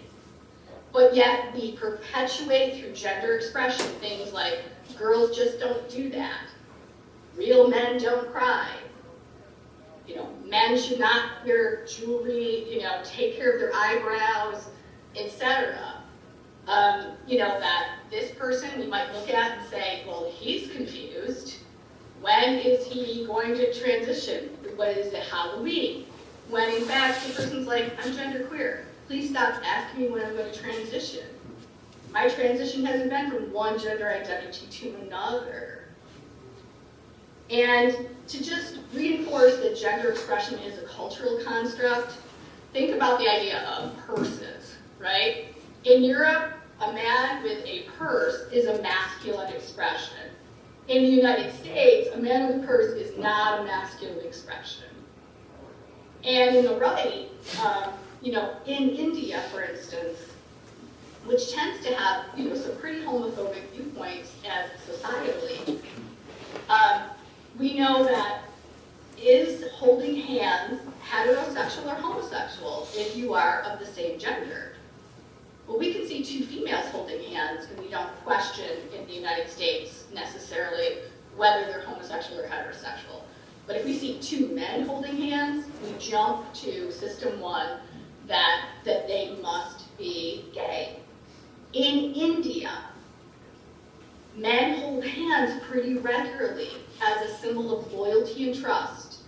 but yet we perpetuate through gender expression things like girls just don't do that, real men don't cry, you know, men should not wear jewelry, you know, take care of their eyebrows, etc. You know, that this person we might look at and say, well, he's confused. When is he going to transition? What is it, Halloween? When in fact the person's like, I'm genderqueer. Please stop asking me when I'm going to transition. My transition hasn't been from one gender identity to another. And to just reinforce that gender expression is a cultural construct, think about the idea of purses, right? In Europe, a man with a purse is a masculine expression. In the United States, a man with a purse is not a masculine expression. And in the right, you know, in India, for instance, which tends to have, you know, some pretty homophobic viewpoints as societally, we know that is holding hands heterosexual or homosexual if you are of the same gender? Well, we can see two females holding hands, and we don't question in the United States necessarily whether they're homosexual or heterosexual. But if we see two men holding hands, we jump to system one that they must be gay. In India, men hold hands pretty regularly as a symbol of loyalty and trust,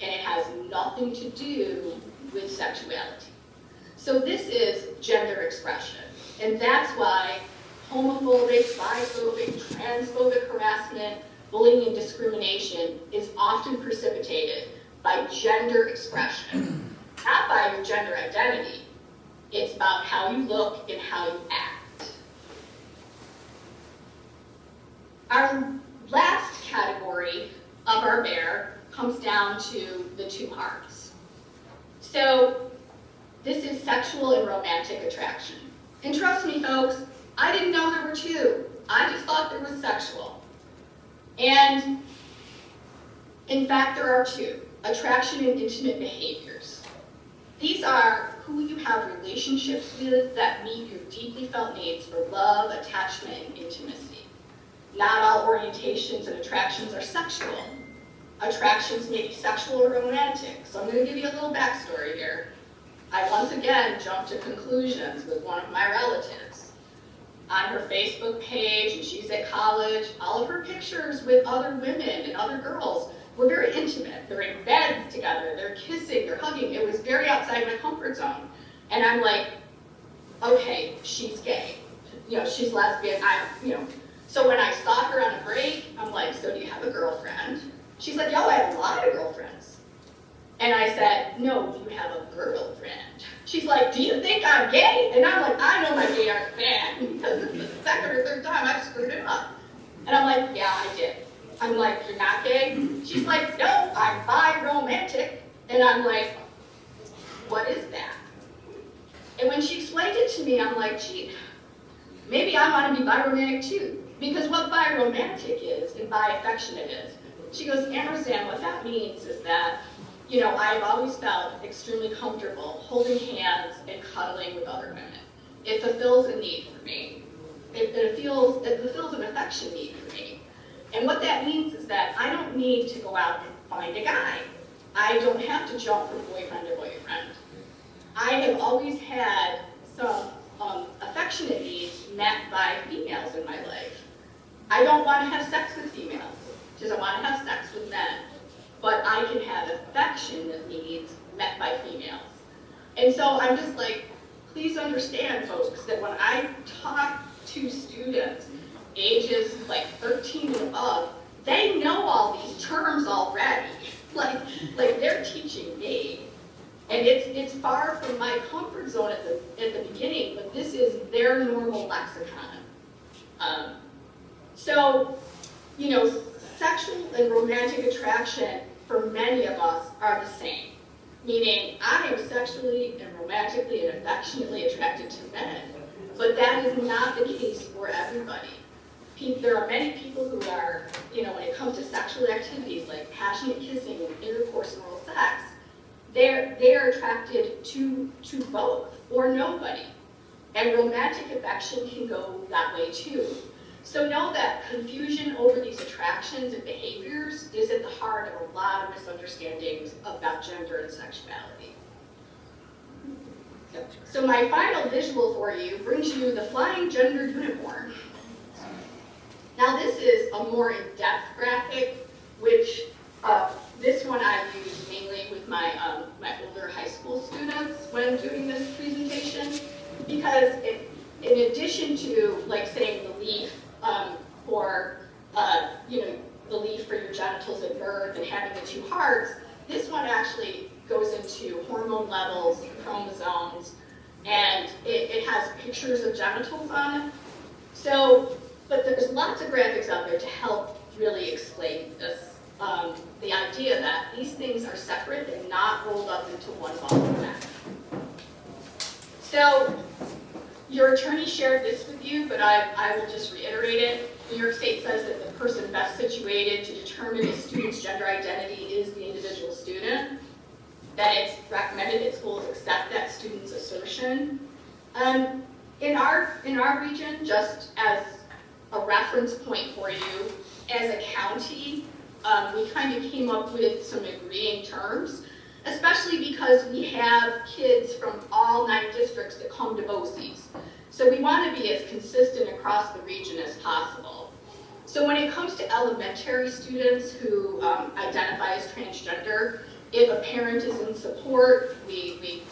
and it has nothing to do with sexuality. So this is gender expression, and that's why homophobic, biphobic, transphobic harassment, bullying, and discrimination is often precipitated by gender expression, not by your gender identity. It's about how you look and how you act. Our last category of our bear comes down to the two hearts. So this is sexual and romantic attraction. And trust me, folks, I didn't know there were two. I just thought there was sexual. And in fact, there are two: attraction and intimate behaviors. These are who you have relationships with that meet your deeply felt needs for love, attachment, and intimacy. Not all orientations and attractions are sexual. Attractions may be sexual or romantic. So I'm going to give you a little backstory here. I once again jumped to conclusions with one of my relatives. On her Facebook page, and she's at college, all of her pictures with other women and other girls were very intimate. They're in beds together, they're kissing, they're hugging. It was very outside my comfort zone. And I'm like, okay, she's gay. You know, she's lesbian, So when I saw her on a break, I'm like, so do you have a girlfriend? She's like, yo, I have a lot of girlfriends. And I said, no, you have a girlfriend. She's like, do you think I'm gay? And I'm like, I know my gay aren't bad, because it's the second or third time I've screwed it up. And I'm like, yeah, I did. I'm like, you're not gay? She's like, no, I'm bi-romantic. And I'm like, what is that? And when she explained it to me, I'm like, gee, maybe I want to be bi-romantic too. Because what bi-romantic is and bi-affectionate is. She goes, Ampersand, what that means is that, you know, I've always felt extremely comfortable holding hands and cuddling with other women. It fulfills a need for me. It fulfills an affection need for me. And what that means is that I don't need to go out and find a guy. I don't have to jump from boyfriend to boyfriend. I have always had some affectionate needs met by females in my life. I don't want to have sex with females, because I want to have sex with men. But I can have affectionate needs met by females. And so I'm just like, please understand, folks, that when I talk to students ages like 13 and above, they know all these terms already. Like they're teaching me. And it's far from my comfort zone at the beginning, but this is their normal lexicon. So, you know, sexual and romantic attraction for many of us are the same. Meaning, I am sexually and romantically and affectionately attracted to men, but that is not the case for everybody. There are many people who are, you know, when it comes to sexual activities like passionate kissing and intercourse and oral sex, they're attracted to both or nobody. And romantic affection can go that way too. So know that confusion over these attractions and behaviors is at the heart of a lot of misunderstandings about gender and sexuality. So my final visual for you brings you the flying gender unicorn. Now this is a more in-depth graphic, which this one I use mainly with my older high school students when doing this presentation, because in addition to like saying the leaf for the leaf for your genitals at birth and having the 2 hearts, this one actually goes into hormone levels, chromosomes, and it has pictures of genitals on it. So, but there's lots of graphics out there to help really explain this. The idea that these things are separate and not rolled up into one ball of wax. So, your attorney shared this with you, but I will just reiterate it. New York State says that the person best situated to determine a student's gender identity is the individual student, that it's recommended that schools accept that student's assertion. In our region, just as a reference point for you, as a county, we kind of came up with some agreeing terms, especially because we have kids from all 9 districts that come to BOCES. So we want to be as consistent across the region as possible. So when it comes to elementary students who identify as transgender, if a parent is in support, we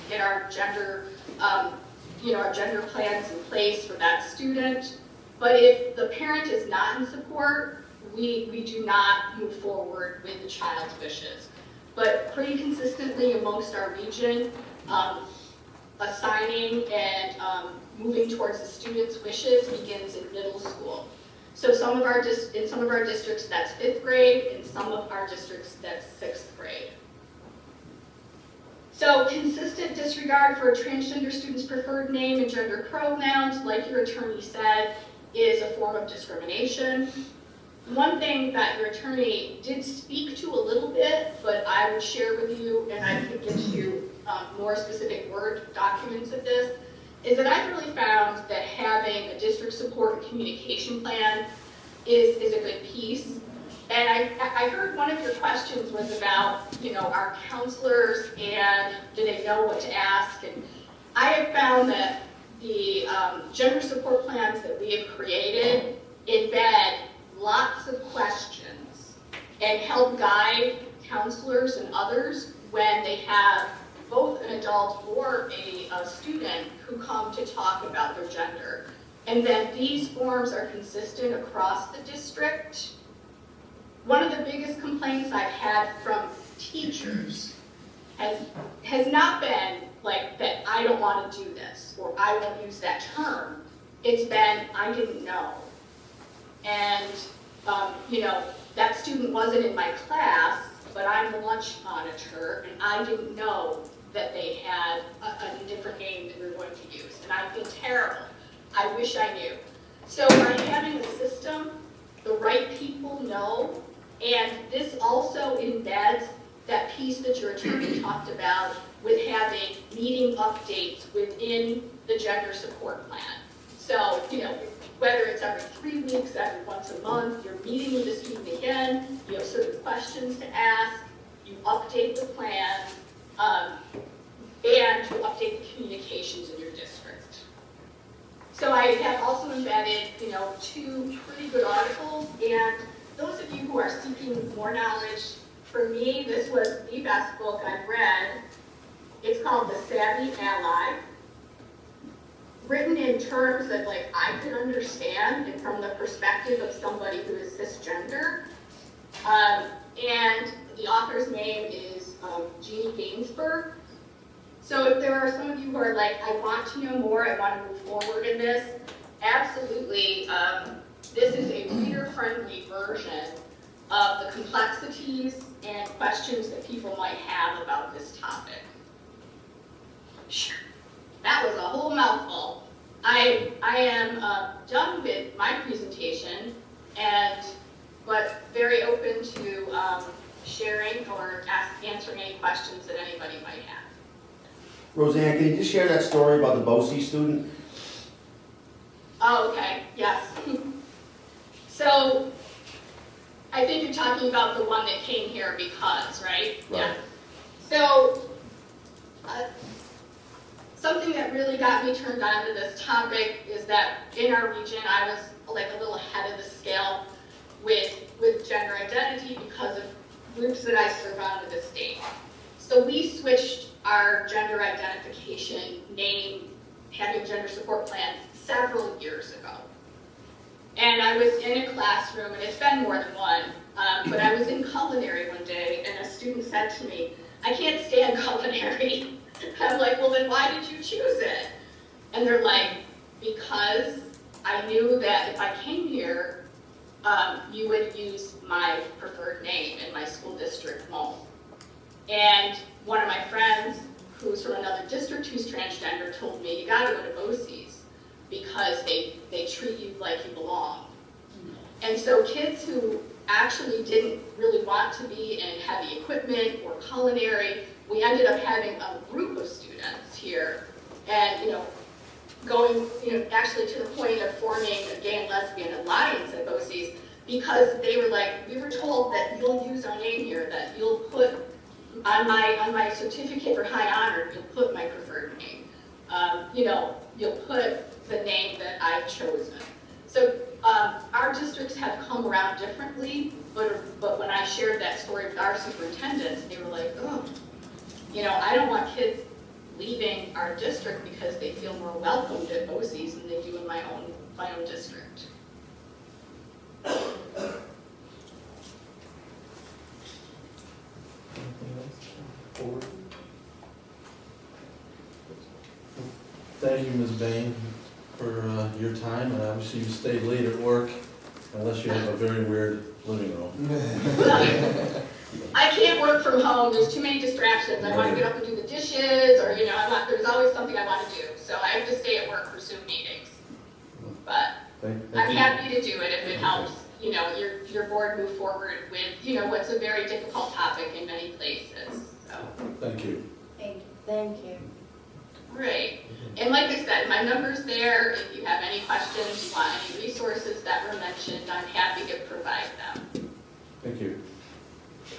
get our gender our gender plans in place for that student. But if the parent is not in support, we do not move forward with the child's wishes. But pretty consistently amongst our region, assigning and moving towards the student's wishes begins in middle school. So in some of our districts that's 5th grade, in some of our districts that's 6th grade. So consistent disregard for a transgender student's preferred name and gender pronouns, like your attorney said, is a form of discrimination. One thing that your attorney did speak to a little bit, but I would share with you, and I can get you more specific Word documents of this, is that I've really found that having a district support and communication plan is a good piece. And I heard one of your questions was about, our counselors and do they know what to ask? And I have found that the gender support plans that we have created embed lots of questions and help guide counselors and others when they have both an adult or a student who come to talk about their gender. And then these forms are consistent across the district. One of the biggest complaints I've had from teachers has not been like that I don't want to do this or I won't use that term. It's been I didn't know. And that student wasn't in my class, but I'm the lunch monitor and I didn't know that they had a different name that we were going to use. And I feel terrible. I wish I knew. So by having a system, the right people know, and this also embeds that piece that your attorney talked about with having meeting updates within the gender support plan. So, whether it's every 3 weeks, every once a month, you're meeting with the student again, you have certain questions to ask, you update the plan, and you update the communications in your district. So I have also embedded, 2 pretty good articles, and those of you who are seeking more knowledge, for me, this was the best book I've read. It's called The Savvy Ally, written in terms that I can understand and from the perspective of somebody who is cisgender. And the author's name is Jeannie Gainsbourg. So if there are some of you who are like, I want to know more, I want to move forward in this, absolutely, this is a reader-friendly version of the complexities and questions that people might have about this topic. That was a whole mouthful. I am done with my presentation, but very open to sharing or answering any questions that anybody might have. Roseanne, can you just share that story about the BOCES student? Oh, okay, yes. So, I think you're talking about the one that came here because, right? Yeah. So, something that really got me turned on to this topic is that in our region, I was like a little ahead of the scale with gender identity because of groups that I serve on with the state. So we switched our gender identification name, having gender support plans several years ago. And I was in a classroom, and it's been more than one, but I was in culinary one day, and a student said to me, I can't stand culinary. I'm like, well, then why did you choose it? And they're like, because I knew that if I came here, you would use my preferred name, and my school district won't. And one of my friends, who's from another district who's transgender, told me, you gotta go to BOCES, because they treat you like you belong. And so kids who actually didn't really want to be in heavy equipment or culinary, we ended up having a group of students here, and going actually to the point of forming a gay and lesbian alliance at BOCES, because they were like, we were told that you'll use our name here, that you'll put on my certificate for high honor, you'll put my preferred name. You'll put the name that I've chosen. So our districts have come around differently, but when I shared that story with our superintendents, they were like, oh, I don't want kids leaving our district because they feel more welcomed at BOCES than they do in my own district. Thank you, Ms. Bain, for your time, and obviously you stayed late at work, unless you have a very weird living room. I can't work from home. There's too many distractions. I want to get up and do the dishes, or there's always something I want to do. So I have to stay at work for Zoom meetings. But I'm happy to do it if it helps. Your board move forward with what's a very difficult topic in many places. So. Thank you. Thank you. Great. And like I said, my number's there. If you have any questions, you want any resources that were mentioned, I'm happy to provide them. Thank you.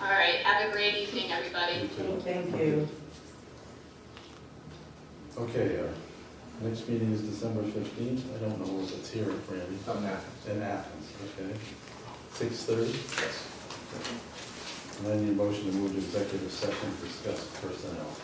All right. Have a great evening, everybody. Thank you. Okay, next meeting is December 15th. I don't know if it's here in Franny. In Athens, okay. 6:30? Yes. And I need a motion to move to executive session to discuss personnel.